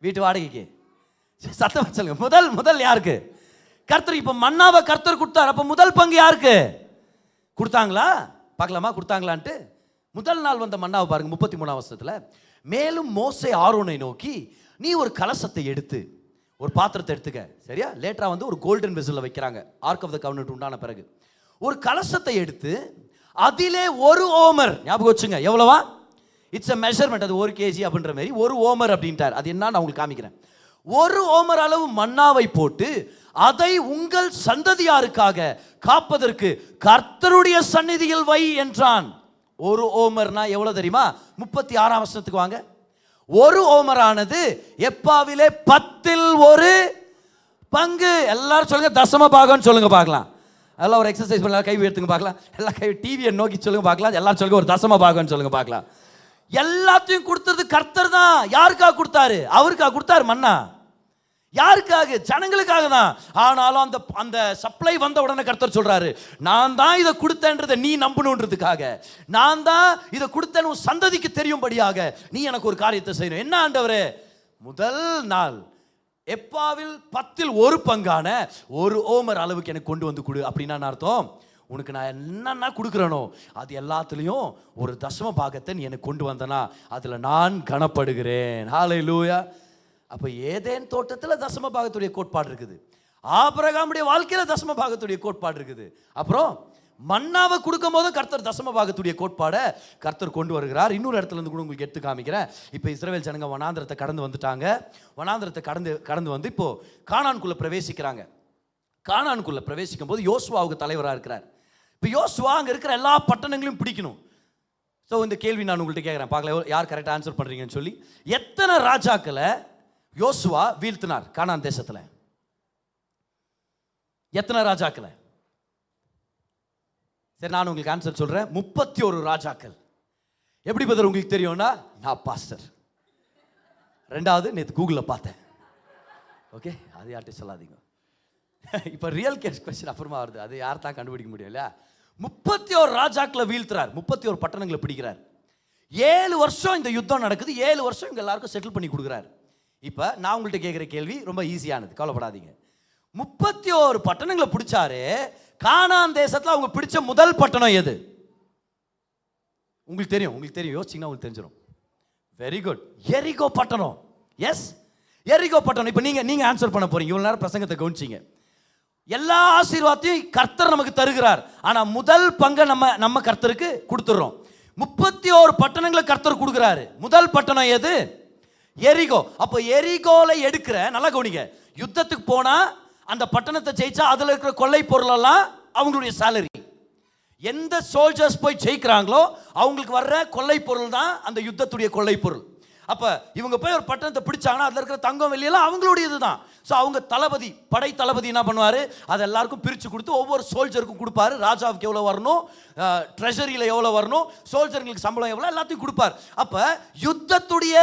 வீட்டு வாடகைக்கு? சத்தமா சொல்லுங்க. முதல் முதல் யாருக்கு? கர்த்தர். இப்போ மன்னாவை கர்த்தர் கொடுத்தார். அப்போ முதல் பங்கு யாருக்கு கொடுத்தாங்களா? பார்க்கலாமா கொடுத்தாங்களான்ட்டு. முதல் நாள் வந்த மன்னாவை பாருங்க 33ஆம் வசனத்துல. மேலும் மோசே ஆரோனை நோக்கி, நீ ஒரு கலசத்தை எடுத்து ஒரு பாத்திரத்தை எடுத்துக்க. சரியா? லேட்டரா வந்து ஒரு கோல்டன் வெசல்ல வைக்கிறாங்க, ஆர்க் ஆஃப் த கவர்னன்ட் உண்டான பிறகு. ஒரு கலசத்தை எடுத்து அதிலே ஒரு ஓமர், ஞாபகம் வச்சுங்க எவ்வளவா, இட்ஸ் a மெஷர்மெண்ட், அது 1 kg அப்படின்ற மாதிரி ஒரு ஓமர் அப்படின்ட்டார். அது என்ன நான் உங்களுக்கு காமிக்கிறேன். ஒரு ஓமர் அளவு மன்னாவை போட்டு அதை உங்கள் சந்ததியாருக்காக காப்பதற்கு கர்த்தருடைய சந்நிதியில் வை என்றான். ஒரு ஓமர்னா எவ்வளவு தெரியுமா? 36ஆம் வசனத்துக்கு வாங்க. ஒரு ஓமரானது எப்பாவிலே 10ல் 1 பங்கு. எல்லாரும் சொல்லுங்க தசம பாகம்னு சொல்லுங்க பார்க்கலாம். எல்லாம் ஒரு எக்ஸசைஸ் பண்ணலாம், கை உயர்த்துங்க பார்க்கலாம். எல்லாம் கை டிவியை நோக்கி சொல்லுங்க பார்க்கலாம். எல்லாரும் சொல்லுங்க ஒரு தசம பாகம்னு சொல்லுங்க பார்க்கலாம். எல்லாத்தையும் கொடுத்தது கர்த்தர் தான். யாருக்காக கொடுத்தாரு? அவருக்காக கொடுத்தாரு மன்னா. யாருக்காக? ஜனங்களுக்காக தான். ஆனாலும் அந்த அந்த சப்ளை வந்த உடனே கர்த்தர் சொல்றாரு, நான் தான் இதை கொடுத்தேன்றதை நீ நம்பணுன்றதுக்காக, நான் தான் இதை கொடுத்தேன்னு உன் சந்ததிக்கு தெரியும்படியாக நீ எனக்கு ஒரு காரியத்தை செய்யணும். என்ன ஆண்டவரே? முதல் நாள் எப்பாவில் 10ல் 1 பங்கான ஒரு ஓமர் அளவுக்கு எனக்கு கொண்டு வந்து கொடு. அப்படின்னா அர்த்தம், உனக்கு நான் என்னென்ன கொடுக்குறேனோ அது எல்லாத்துலேயும் ஒரு தசம பாகத்தை நீ எனக்கு கொண்டு வந்தனா அதில் நான் கனப்படுகிறேன். ஹல்லேலூயா. அப்போ ஏதேன் தோட்டத்தில் தசம பாகத்துடைய கோட்பாடு இருக்குது, ஆபிரகாமுடைய வாழ்க்கையில் தசம பாகத்துடைய கோட்பாடு இருக்குது. அப்புறம் மன்னாவை கொடுக்கும் போதும் கர்த்தர் தசம பாகத்துடைய கோட்பாடை கர்த்தர் கொண்டு வருகிறார். இன்னொரு இடத்துல இருந்து கூட உங்களுக்கு எடுத்து காமிக்கிறேன். இப்போ இஸ்ரவேல் ஜனங்க வனாந்திரத்தை கடந்து வந்துட்டாங்க. வனாந்திரத்தை கடந்து வந்து இப்போ கானானுக்குள்ள பிரவேசிக்கிறாங்க. கானானுக்குள்ள பிரவேசிக்கும் போது யோசுவாவுக்கு தலைவராக இருக்கிறார். இப்போ யோசுவா அங்கே இருக்கிற எல்லா பட்டணங்களையும் பிடிக்கணும். ஸோ இந்த கேள்வி நான் உங்கள்கிட்ட கேட்குறேன், பார்க்கல யார் கரெக்டாக ஆன்சர் பண்ணுறீங்கன்னு சொல்லி. எத்தனை ராஜாக்களை யோசுவா வீழ்த்தினார் கானான் தேசத்தில்? எத்தனை ராஜாக்களை? சரி, நான் உங்களுக்கு ஆன்சர் சொல்றேன். 31 ராஜாக்கள். எப்படி பதர் உங்களுக்கு தெரியும்னா, நான் பாஸ்டர். ரெண்டாவது நேற்று கூகுளில் பார்த்தேன். ஓகே, அது யார்கிட்ட சொல்லாதீங்க. இப்போ ரியல் கேஸ் கொஸ்டின் அப்புறமா வருது, அது யார் தான் கண்டுபிடிக்க முடியும் இல்லையா? 31 ராஜாக்களை வீழ்த்துறார், 31 பட்டணங்களை பிடிக்கிறார். 7 வருஷம் இந்த யுத்தம் நடக்குது. 7 வருஷம் இங்க எல்லாருக்கும் செட்டில் பண்ணி கொடுக்குறாரு. இப்போ நான் உங்கள்கிட்ட கேட்குற கேள்வி ரொம்ப ஈஸியானது, கவலைப்படாதீங்க. 31 பட்டணங்களை பிடிச்சாரு. கானான் தேசத்தில் அவங்க பிடிச்ச முதல் பட்டணம் எது? உங்களுக்கு தெரியும், யோசிச்சிங்கன்னா உங்களுக்கு தெரிஞ்சிடும். வெரி குட், எரிகோ பட்டணம். எஸ், எரிகோ பட்டணம். இப்போ நீங்க ஆன்சர் பண்ண போறீங்க. இவ்வளவு நேரம் பிரசங்கத்தை கவனிச்சிங்க. எல்லா ஆசீர்வாதத்தையும் கர்த்தர் நமக்கு தருகிறார். ஆனா முதல் பங்கை நம்ம கர்த்தருக்கு கொடுத்துறோம். 31 பட்டணங்களை கர்த்தர் கொடுக்குறாரு. முதல் பட்டணம் எது? எரிகோ. அப்போ எரிகோல எடுக்கிற, நல்லா கவனிங்க, யுத்தத்துக்கு போனா அந்த பட்டணத்தை ஜெயிச்சா அதுல இருக்கிற கொள்ளை பொருள் எல்லாம் அவங்களுடைய சேலரி. எந்த சோல்ஜர்ஸ் போய் ஜெயிக்கிறாங்களோ அவங்களுக்கு வர்ற கொள்ளை பொருள் தான் அந்த யுத்தத்துடைய கொள்ளை பொருள். அப்ப இவங்க போய் ஒரு பட்டணத்தை பிடிச்சாங்கன்னா அதுல இருக்கிற தங்கம் வெள்ளியெல்லாம் அவங்களுடையது தான். ஸோ அவங்க தளபதி, படை தளபதி என்ன பண்ணுவாரு, அதை எல்லாருக்கும் பிரித்து கொடுத்து ஒவ்வொரு சோல்ஜருக்கும் கொடுப்பாரு. ராஜாவுக்கு எவ்வளோ வரணும், ட்ரெஷரியில் எவ்வளோ வரணும், சோல்ஜர்களுக்கு சம்பளம் எவ்வளோ, எல்லாத்தையும் கொடுப்பார். அப்போ யுத்தத்துடைய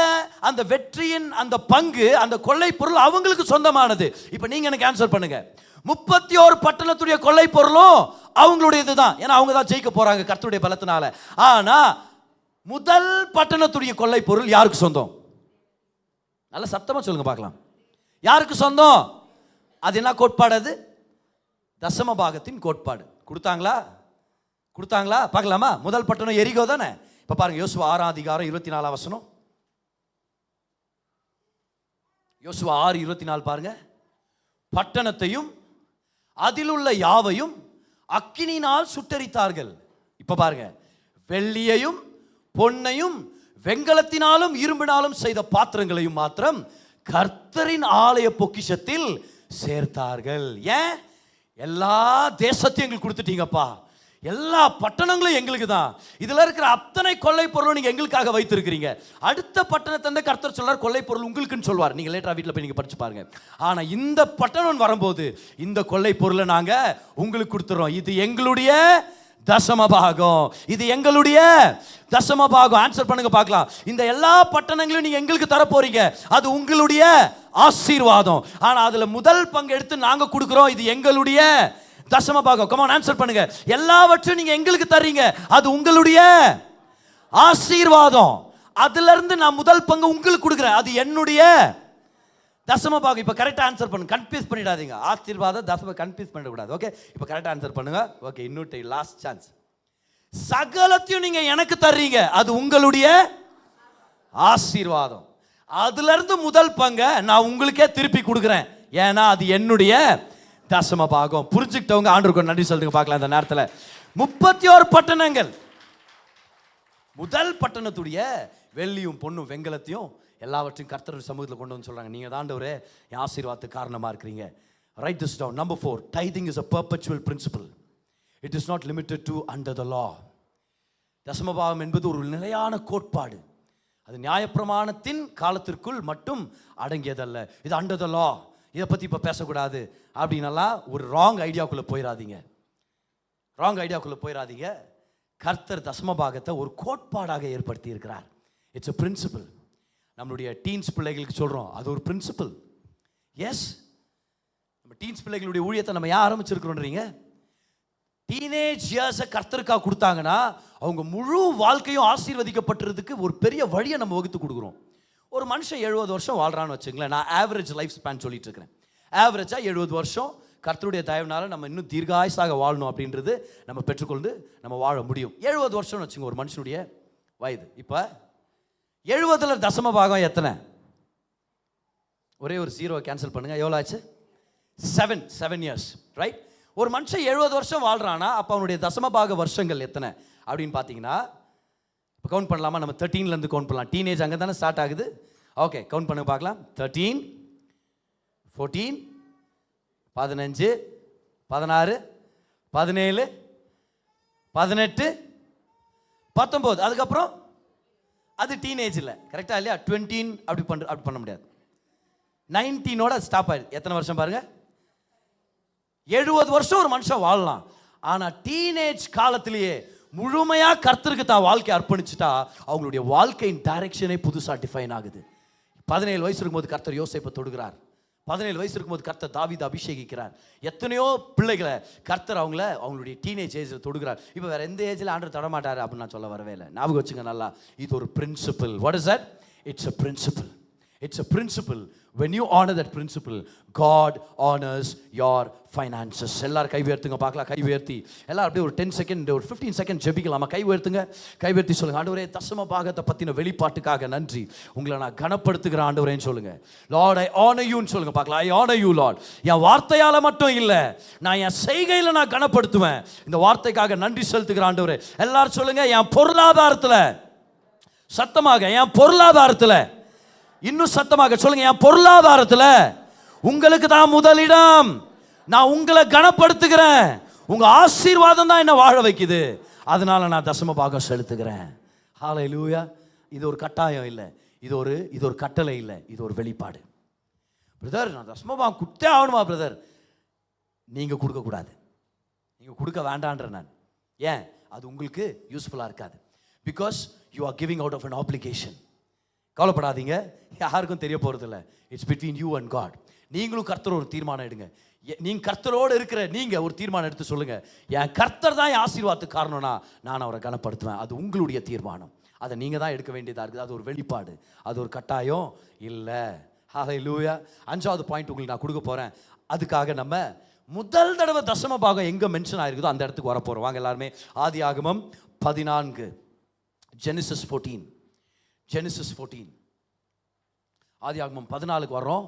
அந்த வெற்றியின் அந்த பங்கு, அந்த கொள்ளை பொருள் அவங்களுக்கு சொந்தமானது. இப்போ நீங்கள் எனக்கு ஆன்சர் பண்ணுங்க. 31 பட்டணத்துடைய கொள்ளை பொருளும் அவங்களுடையது தான். ஏன்னா அவங்க தான் ஜெயிக்க போறாங்க கர்த்தருடைய பலத்தினால. ஆனா முதல் பட்டணத்துடைய கொள்ளை பொருள் யாருக்கு சொந்தம்? நல்ல சத்தமா சொல்லுங்க பார்க்கலாம். யாருக்கு சொந்தம்? அது என்ன கோட்பாடு? அது தசம பாகத்தின் கோட்பாடு. கொடுத்தாங்களா பார்க்கலாமா? முதல் பட்டணம் எரிகோ தானே. இப்ப பாருங்க, யோசுவா 6ஆம் அதிகாரம் 24ஆம் வசனம். யோசுவா 6:24 பாருங்க. பட்டணத்தையும் அதில் உள்ள யாவையும் அக்கினியினால் சுட்டெரித்தார்கள். இப்ப பாருங்க, வெள்ளியையும் பொன்னையும் வெண்கலத்தினாலும் இரும்பினாலும் செய்த பாத்திரங்களையும் மாத்திரம் கர்த்தரின் ஆலய பொக்கிஷத்தில் சேர்த்தார்கள். ஏன்? எல்லா தேசத்தையும் எங்களுக்கு கொடுத்துட்டீங்கப்பா, எல்லா பட்டணங்களும் எங்களுக்கு தான், இதுல இருக்கிற அத்தனை கொள்ளை பொருளும் நீங்க எங்களுக்காக வைத்திருக்கிறீங்க. அடுத்த பட்டணத்தை கர்த்தர் சொல்றார் கொள்ளை பொருள் உங்களுக்குன்னு சொல்வார். நீங்க லேட்டரா வீட்டில் போய் நீங்க படிச்சு பாருங்க. ஆனா இந்த பட்டணம் வரும்போது இந்த கொள்ளை பொருளை நாங்க உங்களுக்கு கொடுத்துறோம், இது எங்களுடைய தசமபாகம். இது எங்களுடைய தசமபாகம். ஆன்சர் பண்ணுங்க பார்க்கலாம். இந்த எல்லா பட்டணங்களையும் நீங்க எங்களுக்கு தர போறீங்க, அது உங்களுடைய ஆசீர்வாதம். ஆனா அதுல முதல் பங்கு எடுத்து நாங்க கொடுக்கிறோம், இது எங்களுடைய தசமபாகம். கம் ஆன், ஆன்சர் பண்ணுங்க. எல்லாவற்றையும் நீங்க எங்களுக்கு தர்றீங்க, அது உங்களுடைய ஆசீர்வாதம். அதுல இருந்து நான் முதல் பங்கு உங்களுக்கு கொடுக்கிறேன், அது என்னுடைய தசமபாகம். இப்ப கரெக்டா ஆன்சர் பண்ணுங்க, கன்ஃபியூஸ் பண்ணிடாதீங்க. ஆசீர்வாதம் தசம கன்ஃபியூஸ் பண்ணக்கூடாது. ஓகே, இப்ப கரெக்டா ஆன்சர் பண்ணுங்க. ஓகே, இன்னொரு லாஸ்ட் சான்ஸ். சகலத்தையும் நீங்க எனக்கு தர்றீங்க, அது உங்களுடைய ஆசீர்வாதம். அதுல இருந்து முதல் பங்க நான் உங்களுக்கே திருப்பி கொடுக்கிறேன், ஏன்னா அது என்னுடைய தசமபாகம். புரிஞ்சுக்கிட்டவங்க ஆண்டவருக்கு நன்றி சொல்லுங்க பார்க்கலாம். இந்த நேரத்தில் 31 பட்டணங்கள், முதல் பட்டணத்துடைய வெள்ளியும் பொண்ணும் வெங்கலத்தையும் எல்லாவற்றையும் கர்த்தர் சமூகத்தில் கொண்டு வந்து சொல்றாங்க, நீங்க தான் ஆண்டவரே என் ஆசீர்வாதத்துக்கு காரணமா இருக்கிறீங்க. Write this down. Number 4, tithing is a perpetual principle. It is not limited to under the law. தசமபாகம் என்பது ஒரு நிலையான கோட்பாடு, அது நியாயப்பிரமாணத்தின் காலத்திற்குள் மட்டும் அடங்கியதல்ல. இது அண்டர் த லா, இதை பற்றி இப்போ பேசக்கூடாது அப்படின்னலாம் ஒரு ராங் ஐடியாக்குள்ளே போயிடாதீங்க. கர்த்தர் தசமபாகத்தை ஒரு கோட்பாடாக ஏற்படுத்தி இருக்கிறார். It's a principle. நம்மளுடைய டீன்ஸ் பிள்ளைகளுக்கு சொல்கிறோம், அது ஒரு பிரின்சிபல். எஸ், நம்ம டீன்ஸ் பிள்ளைகளுடைய ஊழியத்தை நம்ம ஏன் ஆரம்பிச்சிருக்கிறோன்றீங்க? டீனேஜ் இயர்ஸை கர்த்தருக்காக கொடுத்தாங்கன்னா அவங்க முழு வாழ்க்கையும் ஆசீர்வதிக்கப்பட்டிருதுக்கு ஒரு பெரிய வழியை நம்ம வகுத்து கொடுக்குறோம். ஒரு மனுஷன் 70 வருஷம் வாழ்றான்னு வச்சுங்களேன். நான் ஆவரேஜ் லைஃப் ஸ்பேன் சொல்லிட்டு இருக்கிறேன். ஆவரேஜாக 70 வருஷம் கர்த்தருடைய தயவுனால நம்ம இன்னும் தீர்காயுசாக வாழணும் அப்படின்றது நம்ம பெற்றுக்கொண்டு நம்ம வாழ முடியும். 70 வருஷம்னு வச்சுங்க ஒரு மனுஷனுடைய வயது. இப்போ 70ல் தசமபாகம் எத்தனை? ஒரே ஒரு 0 கேன்சல் பண்ணுங்க, எவ்வளோ ஆச்சு? 7 இயர்ஸ், ரைட்? ஒரு மனுஷன் 70 வருஷம் வாழ்றானா அப்போ அவனுடைய தசமபாக வருஷங்கள் எத்தனை அப்படின்னு பார்த்தீங்கன்னா, இப்போ கவுண்ட் பண்ணலாமா? நம்ம 13லேருந்து கவுண்ட் பண்ணலாம். டீனேஜ் அங்கே தானே ஸ்டார்ட் ஆகுது. ஓகே, கவுண்ட் பண்ண பார்க்கலாம். 13, 14, 15, 16, 17, 18, 19, அதுக்கப்புறம் அது டீனேஜ் இல்லை, கரெக்டாக இல்லையா? 20 அப்படி பண்ண முடியாது. 19ஓட ஸ்டாப் ஆயிடுது. எத்தனை வருஷம் பாருங்க? 70 வருஷம் ஒரு மனுஷன் வாழலாம். ஆனால் டீனேஜ் காலத்திலேயே முழுமையாக கர்த்தருக்கு தான் வாழ்க்கை அர்ப்பணிச்சுட்டா அவங்களுடைய வாழ்க்கையின் டைரக்ஷனே புதுசாக டிஃபைன் ஆகுது. 17 வயசு இருக்கும்போது கர்த்தர் யோசேப்பை தொடுகிறார். 17 வயசு இருக்கும்போது கர்த்தர் தாவீதை அபிஷேகிக்கிறார். எத்தனையோ பிள்ளைகளை கர்த்தர் அவங்களுடைய டீனேஜ் ஏஜில் தொடுகிறார். இப்போ வேற எந்த ஏஜில் ஆண்டவர் தொடமாட்டார் அப்படின்னு நான் சொல்ல வரவே இல்லை. ஞாபகம் வச்சுங்க நல்லா, இது ஒரு principle. What is that? It's a principle. It's a principle. When you honor that principle, God honors your finances. எல்லாரும் கை உயர்த்துங்க பார்க்கலாம். கை உயர்த்தி எல்லாரும் அப்படியே ஒரு 10 செகண்ட், ஒரு 15 செகண்ட் ஜெபிக்கலாமா? கை உயர்த்துங்க. கை உயர்த்தி சொல்லுங்க, ஆண்டவரே தசம பாகத்தை பத்தின வெளிப்பாட்டுக்காக நன்றி. உங்களை நான் கனப்படுத்துகிறேன் ஆண்டவரேன்னு சொல்லுங்க. Lord, I honor you ன்னு சொல்லுங்க பார்க்கலாம். I honor you Lord. என் வார்த்தையால மட்டும் இல்லை, நான் என் செய்கையில நான் கனப்படுத்துவேன். இந்த வார்த்தைக்காக நன்றி செலுத்துகிறேன் ஆண்டவரே. எல்லாரும் சொல்லுங்க, என் பொருளாதாரத்துல, சத்தமாக என் பொருளாதாரத்துல, இன்னும் சத்தமாக சொல்லுங்க, என் பொருளாதாரத்துல உங்களுக்கு தான் முதலிடம். நான் உங்களை கனப்படுத்துகிறேன். உங்க ஆசீர்வாதம் தான் என்ன வாழ வைக்குது. அதனால நான் தசம பாகம் செலுத்துகிறேன். ஹல்லேலூயா. இது ஒரு கட்டாயம் இல்லை, இது ஒரு கட்டளை இல்லை, இது ஒரு வெளிப்பாடு. பிரதர், நான் தசம பாகம் கொடுத்தே ஆகணுமா பிரதர்? நீங்க கொடுக்க கூடாது, நீங்க கொடுக்க வேண்டான்ற நான். ஏன்? அது உங்களுக்கு யூஸ்ஃபுல்லா இருக்காது. Because you are giving out of an obligation. கவலைப்படாதீங்க, யாருக்கும் தெரிய போகிறதில்ல. It's between you and God. நீங்களும் கர்த்தர் ஒரு தீர்மானம் எடுங்க. நீங்கள் கர்த்தரோடு இருக்கிற நீங்கள் ஒரு தீர்மானம் எடுத்து சொல்லுங்கள், என் கர்த்தர் தான் என் ஆசீர்வாதத்துக்கு காரணம்னா நான் அவரை கனப்படுத்துவேன். அது உங்களுடைய தீர்மானம், அதை நீங்கள் தான் எடுக்க வேண்டியதாக இருக்குது. அது ஒரு வெளிப்பாடு, அது ஒரு கட்டாயம் இல்லை. ஹல்லேலூயா. 5வது பாயிண்ட் உங்களுக்கு நான் கொடுக்க போகிறேன். அதுக்காக நம்ம முதல் தடவை தசம பாகம் எங்கே மென்ஷன் ஆயிருக்குதோ அந்த இடத்துக்கு வர போகிறோம். வாங்க எல்லாருமே. ஆதியாகமம் 14, Genesis 14. Genesis 14. ஆதியாகமம் 14க்கு வர்றோம்.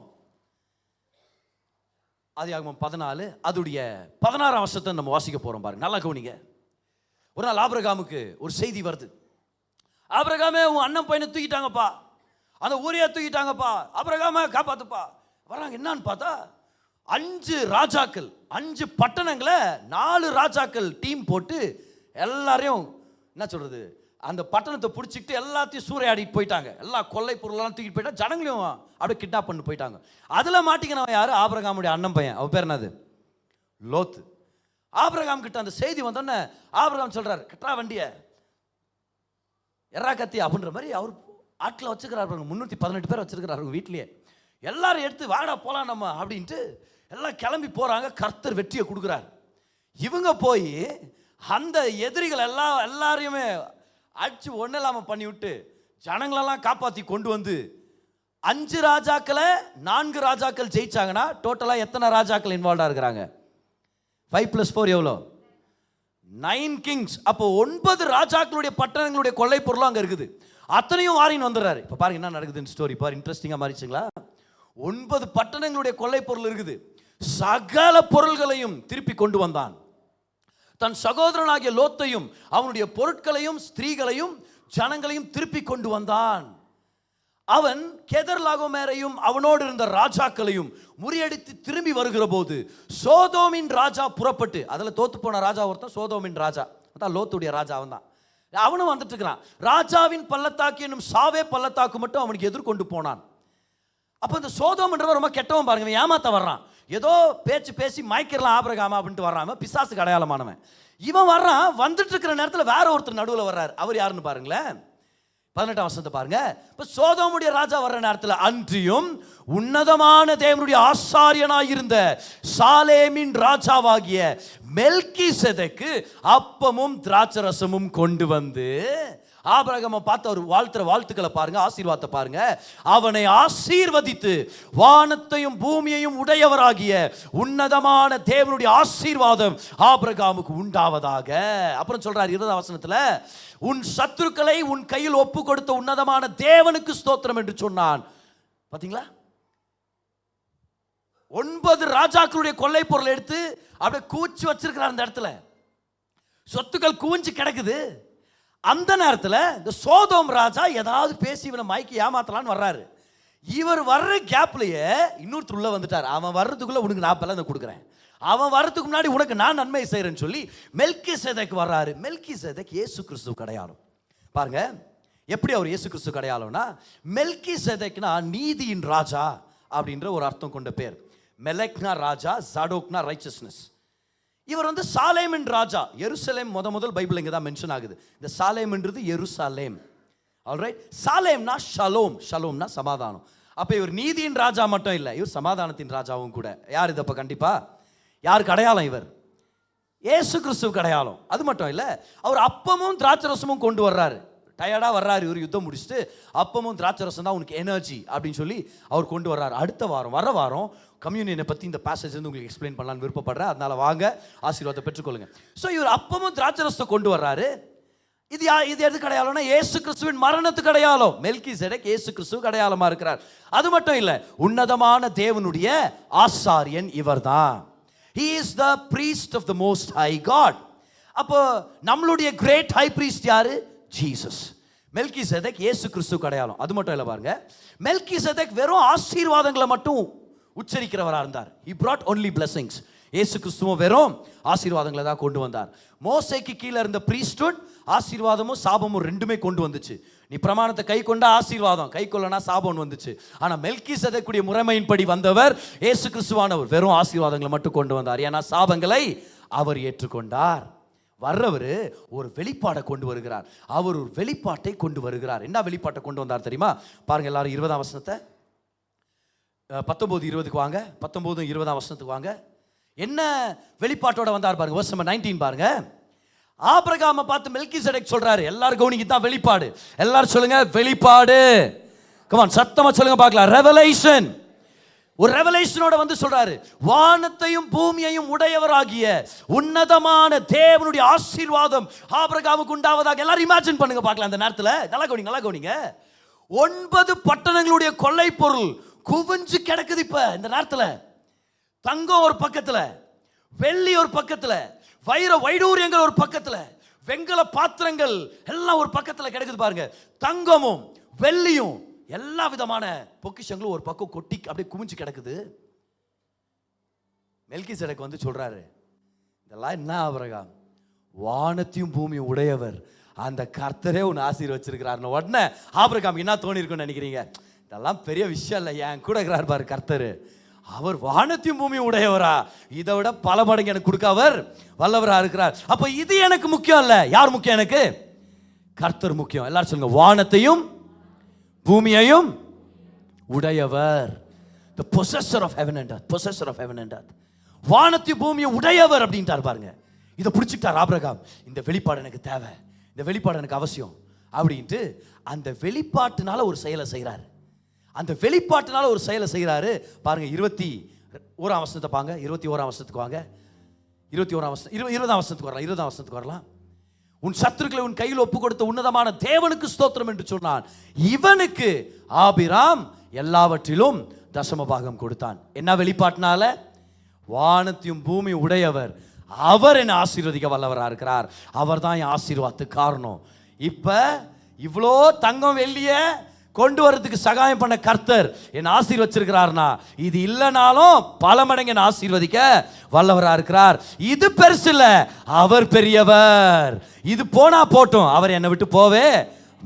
ஆதியாகமம் 14 அதுடைய 16ஆம் வசனத்தை நம்ம வாசிக்க போறோம். பாருங்க, நல்லா கவனிங்க. ஒரு நாள் ஆபிரகாமுக்கு ஒரு செய்தி வருது. ஆபிரகாமே, உன் அண்ணன் பையனை தூக்கிட்டாங்கப்பா, அந்த ஊரையே தூக்கிட்டாங்கப்பா, ஆபிரகாமே காப்பாத்துப்பா. வராங்க, என்னன்னு பார்த்தா 5 ராஜாக்கள், 5 பட்டணங்களை 4 ராஜாக்கள் டீம் போட்டு எல்லாரையும் என்ன சொல்றது, அந்த பட்டணத்தை பிடிச்சிக்கிட்டு எல்லாத்தையும் சூறையாடிட்டு போயிட்டாங்க. எல்லா கொள்ளை பொருளெல்லாம் தூக்கிட்டு போயிட்டாங்க. ஜனங்களையும் அப்படியே கிட்னாப் பண்ணி போயிட்டாங்க. அதில் மாட்டிக்கினவன் யாரு? ஆபிரகாமுடைய அண்ணன் பையன். அவன் பேர் என்னது? லோத்து. ஆபிரகாம் கிட்ட அந்த செய்தி வந்தோடனே ஆபிரகாம் சொல்றாரு, கட்டா வண்டிய எறா கத்தி அப்படின்ற மாதிரி அவர் ஆட்டில் வச்சுக்கிறாரு. 318 பேர் வச்சிருக்கிறாரு வீட்லயே. எல்லாரும் எடுத்து வாடா போலாம் நம்ம அப்படின்ட்டு எல்லாம் கிளம்பி போறாங்க. கர்த்தர் வெற்றியை கொடுக்குறாரு. இவங்க போய் அந்த எதிரிகள் எல்லாரையுமே அடிச்சு ஒன்றும் இல்லாமல் பண்ணி விட்டு ஜனங்களெல்லாம் காப்பாற்றி கொண்டு வந்து 5 ராஜாக்களை 4 ராஜாக்கள் ஜெயிச்சாங்கன்னா டோட்டலாக எத்தனை ராஜாக்கள் இன்வால்வ்டாக இருக்கிறாங்க? 5 + 4 எவ்வளோ? 9 கிங்ஸ். அப்போ 9 ராஜாக்களுடைய பட்டணங்களுடைய கொள்ளை பொருளும் அங்கே இருக்குது. அத்தனையும் வாரின் வந்துடுறாரு. இப்போ பாருங்க என்ன நடக்குதுன்னு ஸ்டோரி பாரு. இன்ட்ரெஸ்டிங்காக மாறிச்சுங்களா? 9 பட்டணங்களுடைய கொள்ளை பொருள் இருக்குது. சகல பொருள்களையும் திருப்பி கொண்டு வந்தான். தன் சகோதரனாகிய லோத்தையும் அவனுடைய பொருட்களையும் ஸ்திரீகளையும் ஜனங்களையும் திருப்பி கொண்டு வந்தான். அவன் கெதர்லாகோமேரையும் அவனோடு இருந்த ராஜாக்களையும் முறியடித்து திரும்பி வருகிற போது சோதோமின் ராஜா புறப்பட்டு, அதில் தோத்து போன ராஜா ஒருத்தன் சோதோமின் ராஜா, அதான் லோத்துடைய ராஜா. அவன் தான். அவனும் வந்துட்டு இருக்கிறான். ராஜாவின் பள்ளத்தாக்கு என்னும் சாவே பள்ளத்தாக்கு மட்டும் அவனுக்கு எதிர்கொண்டு போனான். அப்போ இந்த சோதோம்ன்றவன் ரொம்ப கெட்டவன் பாருங்க. ஏமாத்த வர்றான். ஏதோ பேச்சு பேசி மயக்கிரலாம் ஆபிரகாம் அப்படின்ட்டு வர்றான். பிசாசுக்கு அடையாளமானவன் இவன் வர்றான். வந்துட்டு இருக்கிற நேரத்தில் வேற ஒருத்தர் நடுவில் வர்றாரு. அவர் யாருன்னு பாருங்களேன். 18ஆம் வசனத்தை பாருங்க. இப்ப சோதோமுடைய ராஜா வர்ற நேரத்தில் அன்றியும் உன்னதமான தேவனுடைய ஆசாரியனாயிருந்த சாலேமின் ராஜாவாகிய மெல்கிசேதேக்கு அப்பமும் திராட்சரசமும் கொண்டு வந்து, ஆபிரகாமை பார்த்து அவர் வாழ்த்துற வாழ்த்துக்களை பாருங்க, ஆசீர்வாதத்தை பாருங்க. அவனை ஆசீர்வதித்து வானத்தையும் பூமியையும் உடையவராகிய உன்னதமான தேவனுடைய ஆசீர்வாதம் ஆபிரகாமுக்கு உண்டாவதாக. அப்புறம் சொல்றார் 20ஆம் வசனத்துல, உன் சத்துருக்களை உன் கையில் ஒப்பு கொடுத்த உன்னதமான தேவனுக்கு ஸ்தோத்திரம் என்று சொன்னான். பாத்தீங்களா? 9 ராஜாக்களுடைய கொள்ளை பொருள் எடுத்து அப்படியே கூச்சி வச்சிருக்கிறார். அந்த இடத்துல சொத்துக்கள் கூஞ்சி கிடக்குது. அந்த நேரத்தில் இந்த சோதோம் ராஜா ஏதாவது பேசி இவனை மைக்கு ஏமாத்தலான்னு வர்றாரு. இவர் வர்ற கேப்லயே இன்னொருத்தர் உள்ள வந்துட்டார். அவன் வர்றதுக்குள்ள உனக்கு நான் பலன் கொடுக்குறேன், அவன் வர்றதுக்கு முன்னாடி உனக்கு நான் நன்மை செய்கிறேன்னு சொல்லி மெல்கிசேதேக்கு வர்றாரு. மெல்கிசேதேக் இயேசு கிறிஸ்து அடையாளம். பாருங்க எப்படி அவர் இயேசு கிறிஸ்து அடையாளம்னா, மெல்கிசேதேக்னா நீதியின் ராஜா அப்படின்ற ஒரு அர்த்தம் கொண்ட பேர். மெலக்னா ராஜா, ஜாடோக்னா ரைச்சஸ்னஸ். இவர் வந்து சாலேமின் ராஜா. எருசலேம் முதல் பைபிள் இங்கே தான் மென்ஷன் ஆகுது. இந்த சாலேம்ன்றது எருசலேம். ஆல்ரைட். சாலேம்னா ஷலோம், ஷலோம்னா சமாதானம். அப்போ இவர் நீதியின் ராஜா மட்டும் இல்லை, இவர் சமாதானத்தின் ராஜாவும் கூட. யார் இது? அப்போ கண்டிப்பா யாருக்கு அடையாளம்? இவர் இயேசு கிறிஸ்துவுக்கு அடையாளம். அது மட்டும் இல்லை, அவர் அப்பமும் திராட்சரசமும் கொண்டு வர்றாரு. டயர்டாக வர்றாரு இவர் யுத்தம் முடிச்சுட்டு. அப்பமும் திராட்சரசம் தான் உனக்கு எனர்ஜி அப்படின்னு சொல்லி அவர் கொண்டு வர்றாரு. அடுத்த வாரம் வர வாரம் கம்யூனியனை பற்றி இந்த பேசேஜ் வந்து உங்களுக்கு எக்ஸ்பிளைன் பண்ணலான்னு விருப்பப்படுறேன். அதனால வாங்க ஆசீர்வாதத்தை பெற்றுக்கொள்ளுங்க. ஸோ இவர் அப்பமும் திராட்சரசத்தை கொண்டு வர்றாரு. இது எதுக்கு அடையாளம்னா இயேசு கிறிஸ்துவின் மரணத்துக்கு அடையாளம். மெல்கிசேதேக் இயேசு கிறிஸ்துவுக்கு அடையாளமா இருக்கிறார். அது மட்டும் இல்லை, உன்னதமான தேவனுடைய ஆசாரியன் இவர் தான். He is the priest of the most high God. அப்போ நம்மளுடைய கிரேட் ஹை பிரீஸ்ட் யாரு? ஜீசஸ். மெல்கிசேதேக் இயேசு கிறிஸ்துவுக்கு அடையாளம். அது மட்டும் இல்லை பாருங்க, மெல்கிசேதேக் வெறும் ஆசீர்வாதங்களை மட்டும் உச்சரிக்கிறவராக இருந்தார். He brought only blessings. இயேசு கிறிஸ்துவும் வெறும் ஆசீர்வாதங்களை தான் கொண்டு வந்தார். மோசேக்கு கீழே இருந்த பிரீஸ்ட்ஹுட் ஆசீர்வாதமும் சாபமும் ரெண்டுமே கொண்டு வந்துச்சு. நீ பிரமாணத்தை கை கொண்டா ஆசீர்வாதம், கை கொள்ளனா சாபம் வந்துச்சு. ஆனால் மெல்கிசேதேக்குடைய முறைமையின்படி வந்தவர் இயேசு கிறிஸ்துவானவர் வெறும் ஆசீர்வாதங்களை மட்டும் கொண்டு வந்தார். ஏன்னா சாபங்களை அவர் ஏற்றுக்கொண்டார். வர்றவர் ஒரு வெளிப்பாடை கொண்டு வருகிறார். அவர் ஒரு வெளிப்பாட்டை கொண்டு வருகிறார். என்ன வெளிப்பாட்டை கொண்டு வந்தார் தெரியுமா? பாருங்க எல்லாரும் 20ஆம் வசனத்தை 19-20க்கு வாங்க. 19-20ஆம் வசனத்துக்கு வாங்க. என்ன வெளிப்பாட்டோட வந்தார் பாருங்க. verse number 19 பாருங்க. ஆபிரகாமை பார்த்து மெல்கிசேதேக் சொல்றாரு. எல்லாரும் கவனிங்க, தான் வெளிப்பாடு. எல்லாரும் சொல்லுங்க வெளிப்பாடு. கம் ஆன், சத்தமா சொல்லுங்க பார்க்கலாம். ரெவலேஷன். ஒரு ரெவலேஷனோட வந்து சொல்றாரு, வானத்தையும் பூமியையும் உடையவராகிய உன்னதமான தேவனுடைய ஆசீர்வாதம் ஆபிரகாமுக்கு உண்டாவதாக. எல்லாரும் இமேஜின் பண்ணுங்க பார்க்கலாம். அந்த நேரத்தில் நல்லா கவனிங்க. 9 பட்டணங்களுடைய கொள்ளை பொருள் குவிஞ்சு கிடக்குது. இப்ப இந்த நேரத்தில் தங்கம் ஒரு பக்கத்துல, வெள்ளி ஒரு பக்கத்துல, வைர வைடூரியங்கள் ஒரு பக்கத்துல, வெங்கல பாத்திரங்கள் எல்லாம் ஒரு பக்கத்துல கிடக்குது பாருங்க. தங்கமும் வெள்ளியும் எல்லா விதமான பொக்கிஷங்களும் ஒரு பக்கம் கொட்டி அப்படியே குமிஞ்சு கிடக்குது. மெல்கிசேதேக் வந்து சொல்றாரு, இதெல்லாம் என்ன ஆபிரகாம், வானத்தையும் பூமியும் உடையவர் அந்த கர்த்தரே உன்னை ஆசீர்வச்சிருக்கிறார். உடனே ஆபிரகாம் என்ன தோணி இருக்குன்னு நினைக்கிறீங்க? இதெல்லாம் பெரிய விஷயம் இல்லை, என் கூட இருக்கிறார் பாரு கர்த்தர், அவர் வானத்தையும் பூமியும் உடையவரா? இதை விட பல மடங்கு எனக்கு கொடுக்க அவர் வல்லவரா இருக்கிறார். அப்ப இது எனக்கு முக்கியம் இல்ல. யார் முக்கியம்? எனக்கு கர்த்தர் முக்கியம். எல்லாரும் சொல்லுங்க, வானத்தையும் பூமியையும் உடையவர். the possessor of heaven and earth, possessor of heaven and earth. வானத்தையும் பூமியை உடையவர் அப்படின்ட்டார் பாருங்க. இதை பிடிச்சிக்கிட்டார் ஆபிரகாம். இந்த வெளிப்பாடு எனக்கு தேவை, இந்த வெளிப்பாடு எனக்கு அவசியம் அப்படின்ட்டு அந்த வெளிப்பாட்டுனால ஒரு செயலை செய்கிறாரு. அந்த வெளிப்பாட்டுனால ஒரு செயலை செய்கிறாரு பாருங்க. 21ஆம் வசனத்தை பாருங்க. 21ஆம் வசனத்துக்கு வாங்க. 21ஆம் வசனம் 20ஆம் வசனத்துக்கு வரலாம். 20ஆம் வசனத்துக்கு வரலாம். உன் சத்துருக்களை உன் கையில் ஒப்பு கொடுத்த உன்னதமான தேவனுக்கு ஸ்தோத்திரம் என்று சொன்னான். இவனுக்கு ஆபிராம் எல்லாவற்றிலும் தசம பாகம் கொடுத்தான். என்ன வெளிப்பாட்டினால? வானத்தையும் பூமி உடையவர் அவர் என்ன ஆசீர்வதிக்க வல்லவராக இருக்கிறார். அவர் தான் என் ஆசீர்வாதத்துக்கு காரணம். இப்ப இவ்வளோ தங்கம் வெள்ளிய கொண்டு வரதுக்கு சகாயம் பண்ண கர்த்தர் என் ஆசீர்வச்சிருக்கிறார்னா, இது இல்லைனாலும் பல மடங்கு என் ஆசீர்வதிக்க வல்லவராக இருக்கிறார். இது பெருசு இல்ல, அவர் பெரியவர். இது போனா போட்டும், அவர் என்னை விட்டு போவே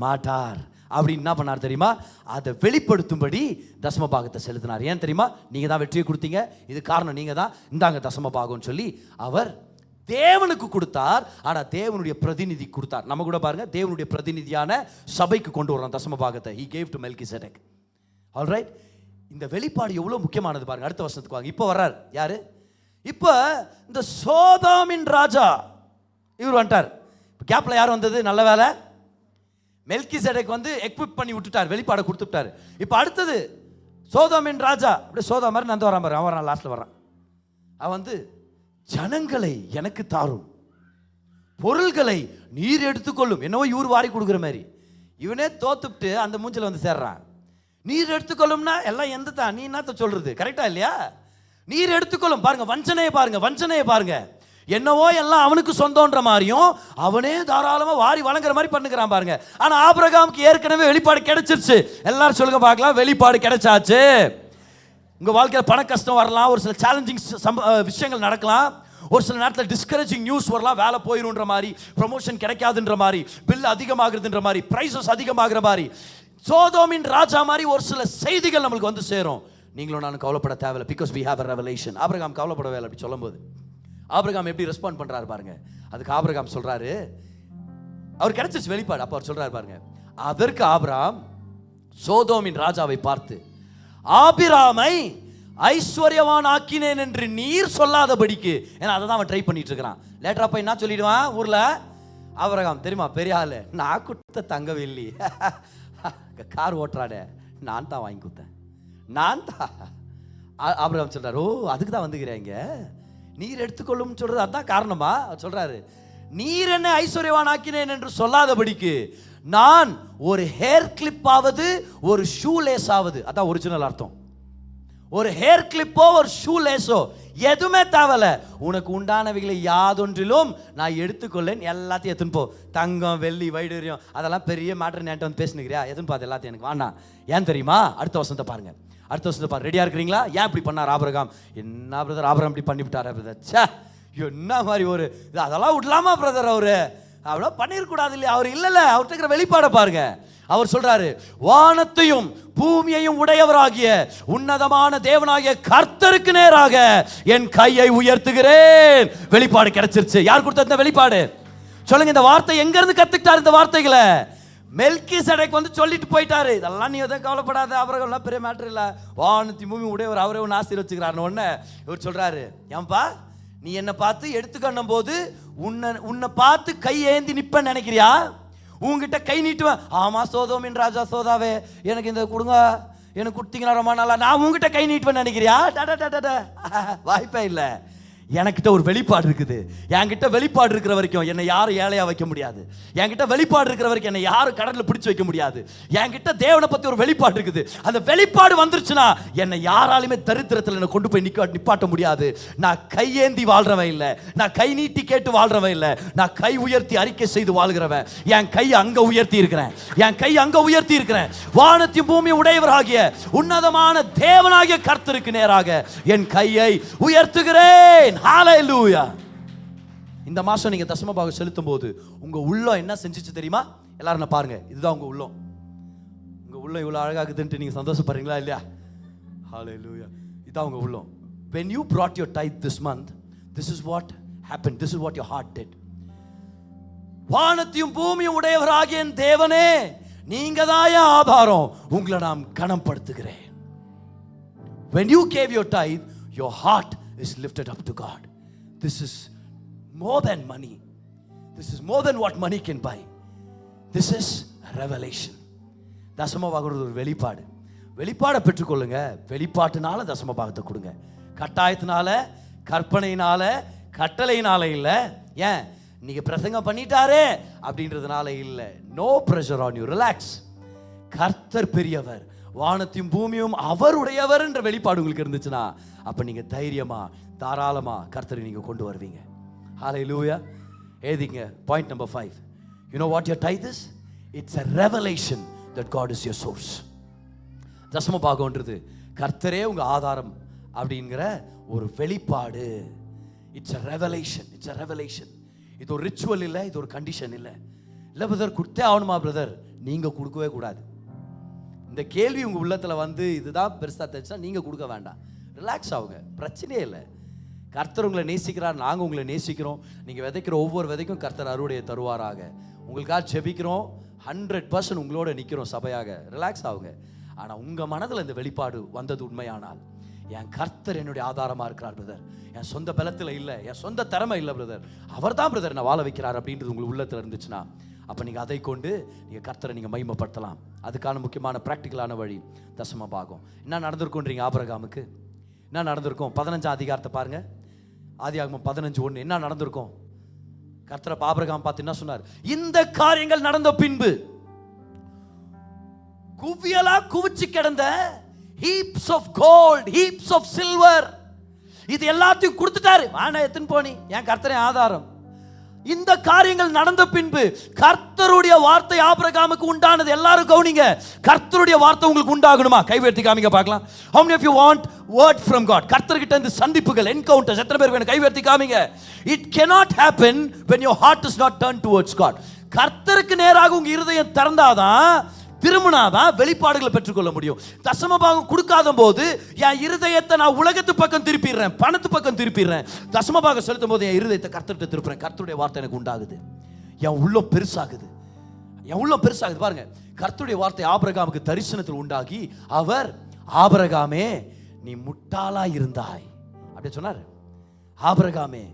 மாட்டார் அப்படின்னு என்ன பண்ணார் தெரியுமா? அதை வெளிப்படுத்தும்படி தசம பாகத்தை செலுத்தினார். ஏன் தெரியுமா? நீங்க தான் வெற்றியை கொடுத்தீங்க, இது காரணம் நீங்க தான், இந்தாங்க தசம பாகம்னு சொல்லி அவர் தேவனுக்கு கொடுத்தார். ஆனா தேவனுடைய பிரதிநிதி கொடுத்தார். நம்ம கூட பாருங்க, தேவனுடைய பிரதிநிதியான சபைக்கு கொண்டு வரோம் தசம பாகத்தை. he gave to Melchizedek. all right, இந்த வெளிப்பாடு எவ்வளவு முக்கியமானது பாருங்க. அடுத்த வருஷத்துக்கு வாங்க. இப்போ வர்றார் யாரு? இப்போ இந்த சோதோமின் ராஜா இவர் வந்துட்டார். கேப்ல யார் வந்தது? நல்ல வேலை, மெல்கிசேதேக் வந்து எக்விப் பண்ணி விட்டுட்டார், வெளிப்பாடை கொடுத்துட்டார். இப்போ அடுத்தது சோதோமின் ராஜா. அப்படியே சோதா மாதிரி நந்து வரான் பாரு. அவன் லாஸ்ட்ல வரான். அவன் வந்து ஜனங்களை எனக்கு தாரும், பொருள்களை நீர் எடுத்துக்கொள்ளும். என்னவோ இவர் வாரி கொடுக்குற மாதிரி இவனே தோத்துட்டு அந்த மூஞ்சில வந்து சேர்றான். நீர் எடுத்துக்கொள்ளும்னா எல்லாம் எந்த தான், நீ என்னத்த சொல்றது? கரெக்டா இல்லையா? நீர் எடுத்துக்கொள்ளும். பாருங்க வஞ்சனையை பாருங்க, வஞ்சனையை பாருங்க. என்னவோ எல்லாம் அவனுக்கு சொந்தம்ன்ற மாதிரியும் அவனே தாராளமா வாரி வழங்குற மாதிரி பண்ணுகிறான் பாருங்க. ஆனா ஆபிரகாமுக்கு ஏற்கனவே வெளிப்பாடு கிடைச்சிருச்சு. எல்லாரும் சொல்லுங்க பார்க்கலாம், வெளிப்பாடு கிடைச்சாச்சு. உங்க வாழ்க்கையில் பண கஷ்டம் வரலாம், ஒரு சில சேலஞ்சிங் விஷயங்கள் நடக்கலாம், ஒரு சில நேரத்தில் டிஸ்கரேஜிங் நியூஸ் வரலாம், வேலை போயிருன்ற மாதிரி, ப்ரமோஷன் கிடைக்காதுன்ற மாதிரி, பில் அதிகமாகுதுன்ற மாதிரி, பிரைசஸ் அதிகமாகிற மாதிரி, சோதோமின் ராஜா மாதிரி ஒரு சில செய்திகள் நம்மளுக்கு வந்து சேரும். நீங்களும் நானும் கவலைப்பட தேவையில்லை, because we have a revelation. ஆபிரகாம் கவலைப்படவே இல்லை. அப்படி சொல்லும்போது ஆபிரகாம் எப்படி ரெஸ்பாண்ட் பண்றாரு பாருங்க. அதுக்கு ஆபிரகாம் சொல்றாரு, அவர் கிடைச்சிச்சு வெளிப்பாடு. அப்ப அவர் சொல்றாரு பாருங்க, அதற்கு ஆபிரகாம் சோதோமின் ராஜாவை பார்த்து, ஆபிராமை ஐஸ்வர்யவான் ஆக்கினேன் என்று நீர் சொல்லாதபடிக்கு. ஏன்னா அதை தான் அவன் ட்ரை பண்ணிட்டு இருக்கிறான். லேட்டரா போய் என்ன சொல்லிடுவான் ஊர்ல? ஆபிரகாம் தெரியுமா பெரிய ஆளு, நான் கொடுத்த தங்க வெள்ளி கார் ஓட்டுறாடே நான் தான் வாங்கி கொடுத்தேன், நான் தான். ஆபிரகாம் சொல்றாரு, ஓ அதுக்கு தான் வந்துக்கிறீங்க, நீர் எடுத்துக்கொள்ளும் சொல்றது அதான் காரணமா? சொல்றாரு, நீர் என்ன ஐஸ்வர்யவான் ஆக்கினேன் என்று சொல்லாதபடிக்கு நான் ஒரு ஹேர் கிளிப் ஆவது ஒரு ஷூ லேஸ் ஆவது, அதான் ஒரிஜினல் அர்த்தம். ஒரு ஹேர் கிளிப்போ ஒரு ஷூ லேஸோ எதுவுமே தேவல, உனக்கு உண்டானவைகளை யாதொன்றிலும் நான் எடுத்துக்கொள்ளேன், எல்லாத்தையும் எடுத்துன்னு போ. தங்கம் வெள்ளி வைடூரியம் அதெல்லாம் பெரிய மேட்டர் நேற்று வந்து பேசுனுக்கிறியா? எதுன்னு பார்த்து எல்லாத்தையும் எனக்கு வேண்டாம். ஏன் தெரியுமா? அடுத்த வருஷத்தை பாருங்க, அடுத்த வருஷத்தை பாருங்க. ரெடியா இருக்கிறீங்களா? ஏன் இப்படி பண்ணார் ஆபிரகாம்? என்ன பிரதர் ஆபிரகாம் இப்படி பண்ணிவிட்டார் பிரதர்? சே என்ன மாதிரி ஒரு அதெல்லாம் விடலாமா பிரதர்? அவரு அவ்வளோ பண்ணிருக்கூடாது இல்லையா? அவர் இல்லைல்ல, அவர்கிட்ட இருக்கிற வெளிப்பாடை பாருங்க. அவர் சொல்றாரு, வானத்தையும் பூமியையும் உடையவராகிய உன்னதமான தேவனாகிய கர்த்தருக்கு நேராக என் கையை உயர்த்துகிறேன். வெளிப்பாடு கிடைச்சிருச்சு. யார் கொடுத்த இந்த வெளிப்பாடு? சொல்லுங்க. இந்த வார்த்தை எங்க இருந்து கத்துக்கிட்டார்? இந்த வார்த்தைகளை மெல்கிசேதேக் வந்து சொல்லிட்டு போயிட்டாரு. இதெல்லாம் நீ எதுவும் கவலைப்படாத, ஆபிரகாம் பெரிய மேட்டர் இல்ல, வானத்தையும் பூமி உடையவர் அவரே ஒன்று ஆசீர்வச்சுக்கிறார். உடனே இவர் சொல்றாரு, ஏன்பா நீ என்னை பார்த்து எடுத்துக்கணும் போது உன்னை பார்த்து கை ஏந்தி நிப்பேன்னு நினைக்கிறியா? உங்ககிட்ட கை நீட்டுவேன். ஆமா சோதோமின் ராஜா சோதாவே எனக்கு இந்த கொடுங்க, எனக்கு கொடுத்தீங்கன்னா ரொம்ப நாளா, நான் உங்ககிட்ட கை நீட்டுவேன்னு நினைக்கிறியா? வாய்ப்பே இல்லை. என்கிட்ட ஒரு வெளிப்பாடு இருக்குது. என்கிட்ட வெளிப்பாடு இருக்கிற வரைக்கும் என்னை யாரும் ஏழையா வைக்க முடியாது. என்கிட்ட வெளிப்பாடு இருக்கிற வரைக்கும் என்னை யாரும் கடல்ல பிடிச்சு வைக்க முடியாது. என்கிட்ட தேவனை பத்தி ஒரு வெளிப்பாடு இருக்குது. அந்த வெளிப்பாடு வந்துருச்சுன்னா என்னை யாராலுமே தரித்திரத்தில் என்னை கொண்டு போய் நிப்பாட்ட முடியாது. நான் கையேந்தி வாழ்றவன் இல்லை, நான் கை நீட்டி கேட்டு வாழ்றவன் இல்லை, நான் கை உயர்த்தி அறிக்கை செய்து வாழ்கிறவன். என் கை அங்க உயர்த்தி இருக்கிறேன், என் கை அங்க உயர்த்தி இருக்கிறேன். வானத்தையும் பூமி உடையவராகிய உன்னதமான தேவனாகிய கர்த்தருக்கு நேராக என் கையை உயர்த்துகிறேன். ஹalleluya. இந்த மாசம் நீங்க தசம பாகம் செலுத்தும் போது உங்க உள்ளம் என்ன செஞ்சிச்சு தெரியுமா? எல்லாரும் பாருங்க, இதுதான் உங்க உள்ளம். உங்க உள்ளம் இவ்வளவு அழகாகுதுன்னு நீங்க சந்தோஷப்படுறீங்களா இல்லையா? ஹalleluya. இதான் உங்க உள்ளம். when you brought your tithe this month, this is what happened, this is what your heart did. வானத்தையும் பூமியும் உடையவராகிய என் தேவனே, நீங்க தான் என் ஆதாரம், உங்களை நான் கனப்படுத்துகிறேன். when you gave your tithe, your heart is lifted up to God. This is more than money. This is more than what money can buy. This is a revelation. தசம பாகம் ஒரு வெளிப்பாடு. வெளிப்பாடை பெற்றுக்கொள்ளுங்க. வெளிப்பாட்டுனால தசம பாகத்தை கொடுங்க. கட்டாயத்தினால, கற்பனையினால, கட்டளையினால இல்ல. ஏன் நீங்க பிரசங்கம் பண்ணிட்டாரே அப்படின்றதுனால இல்ல. No pressure on you, relax. கர்த்தர் பெரியவர், வானத்தையும் பூமியும் அவருடையவர் என்ற வெளிப்பாடு உங்களுக்கு இருந்துச்சுன்னா அப்ப நீங்க தைரியமா தாராளமா கர்த்தரை நீங்க கொண்டு வருவீங்க. ஹalleluya. ஏதிங்க point number 5. you know what your tithe is? it's a revelation that God is your source. தசம பாகம்ன்றது கர்த்தரே உங்க ஆதாரம் அப்படிங்கிற ஒரு வெளிப்பாடு. it's a revelation, it's a revelation. இது ஒரு ரிச்சுவல் இல்ல, இது ஒரு கண்டிஷன் இல்ல. இல்ல பிரதர் கொடுத்தே ஆகணுமா பிரதர்? நீங்க கொடுக்கவே கூடாது. இந்த கேள்வி உங்க உள்ளத்துல வந்து இதுதான் பெருசா தெரிஞ்சா நீங்க கொடுக்க வேண்டாம். ரிலாக்ஸ் ஆகுங்க, பிரச்சனையே இல்லை. கர்த்தர் உங்களை நேசிக்கிறார், நாங்கள் உங்களை நேசிக்கிறோம். நீங்கள் விதைக்கிற ஒவ்வொரு விதைக்கும் கர்த்தர் அறுவடையை தருவாராக. உங்களுக்காக ஜெபிக்கிறோம், 100% உங்களோட நிற்கிறோம் சபையாக. ரிலாக்ஸ் ஆகுங்க. ஆனால் உங்கள் மனதில் இந்த வெளிப்பாடு வந்தது உண்மையானால், என் கர்த்தர் என்னுடைய ஆதாரமாக இருக்கிறார் பிரதர், என் சொந்த பலத்தில் இல்லை, என் சொந்த திறமை இல்லை பிரதர், அவர் தான் பிரதர் நான் வாழ வைக்கிறார் அப்படின்றது உங்களுக்கு உள்ளத்தில் இருந்துச்சுன்னா அப்போ நீங்கள் அதை கொண்டு நீங்கள் கர்த்தரை நீங்கள் மகிமைப்படுத்தலாம். அதுக்கான முக்கியமான ப்ராக்டிக்கலான வழி தசம பாகம். என்ன நடந்திருக்குன்றீங்க? ஆபிரகாமுக்கு என்ன நடந்திருக்கும்? 15ஆம் அதிகாரத்தை பாருங்க. ஆதியாகமம் 15:1 என்ன நடந்திருக்கும்? கர்த்தர் ஆபிரகாம் பார்த்து என்ன சொன்னார்? இந்த காரியங்கள் நடந்த பின்பு குவியலா குவிச்சு கிடந்த heaps of gold, heaps of silver, இது எல்லாத்தையும் கொடுத்துட்டாரு. ஆனா எத்தனை போனி என் கர்த்தரின் ஆதாரம். இந்த காரியங்கள் நடந்த பின்பு கர்த்தருடைய வார்த்தை ஆபிரகாமுக்கு உண்டானது. எல்லாரும் கவனிங்க, கர்த்தருடைய வார்த்தை உங்களுக்கு உண்டாகணுமா? கைவேர்த்தி காமிங்க பார்க்கலாம். how many of you want word from God? கர்த்தர்கிட்ட இந்த சந்திப்புகள், என்கவுண்டர்ஸ் எத்தனை பேர் வேணும்? கைவேர்த்தி காமிங்க. it cannot happen when your heart is not turned towards God. கர்த்தருக்கு நேராக உங்க இருதயம் திறந்தாதான், திரும்பினாதான் வெளிப்பாடுகளை பெற்றுக்கொள்ள முடியும். தசம பாகம் கொடுக்காத போது என் இருதயத்தை நான் உலகத்து பக்கம் திருப்பிடுறேன், பணத்து பக்கம் திருப்பிடுறேன். தசம பாகம் செலுத்தும் போது என் இருதயத்தை கர்த்தர்கிட்ட திருப்புறேன். கர்த்தருடைய வார்த்தை எனக்கு உண்டாகுது, என் உள்ளம் பெருசாகுது, என் உள்ளம் பெருசாகுது. பாருங்க, கர்த்தருடைய வார்த்தை ஆபிரகாமுக்கு தரிசனத்தில் உண்டாகி அவர், ஆபிரகாமே நீ முட்டாளா இருந்தாய் அப்படி சொன்னார். ஆபிரகாமே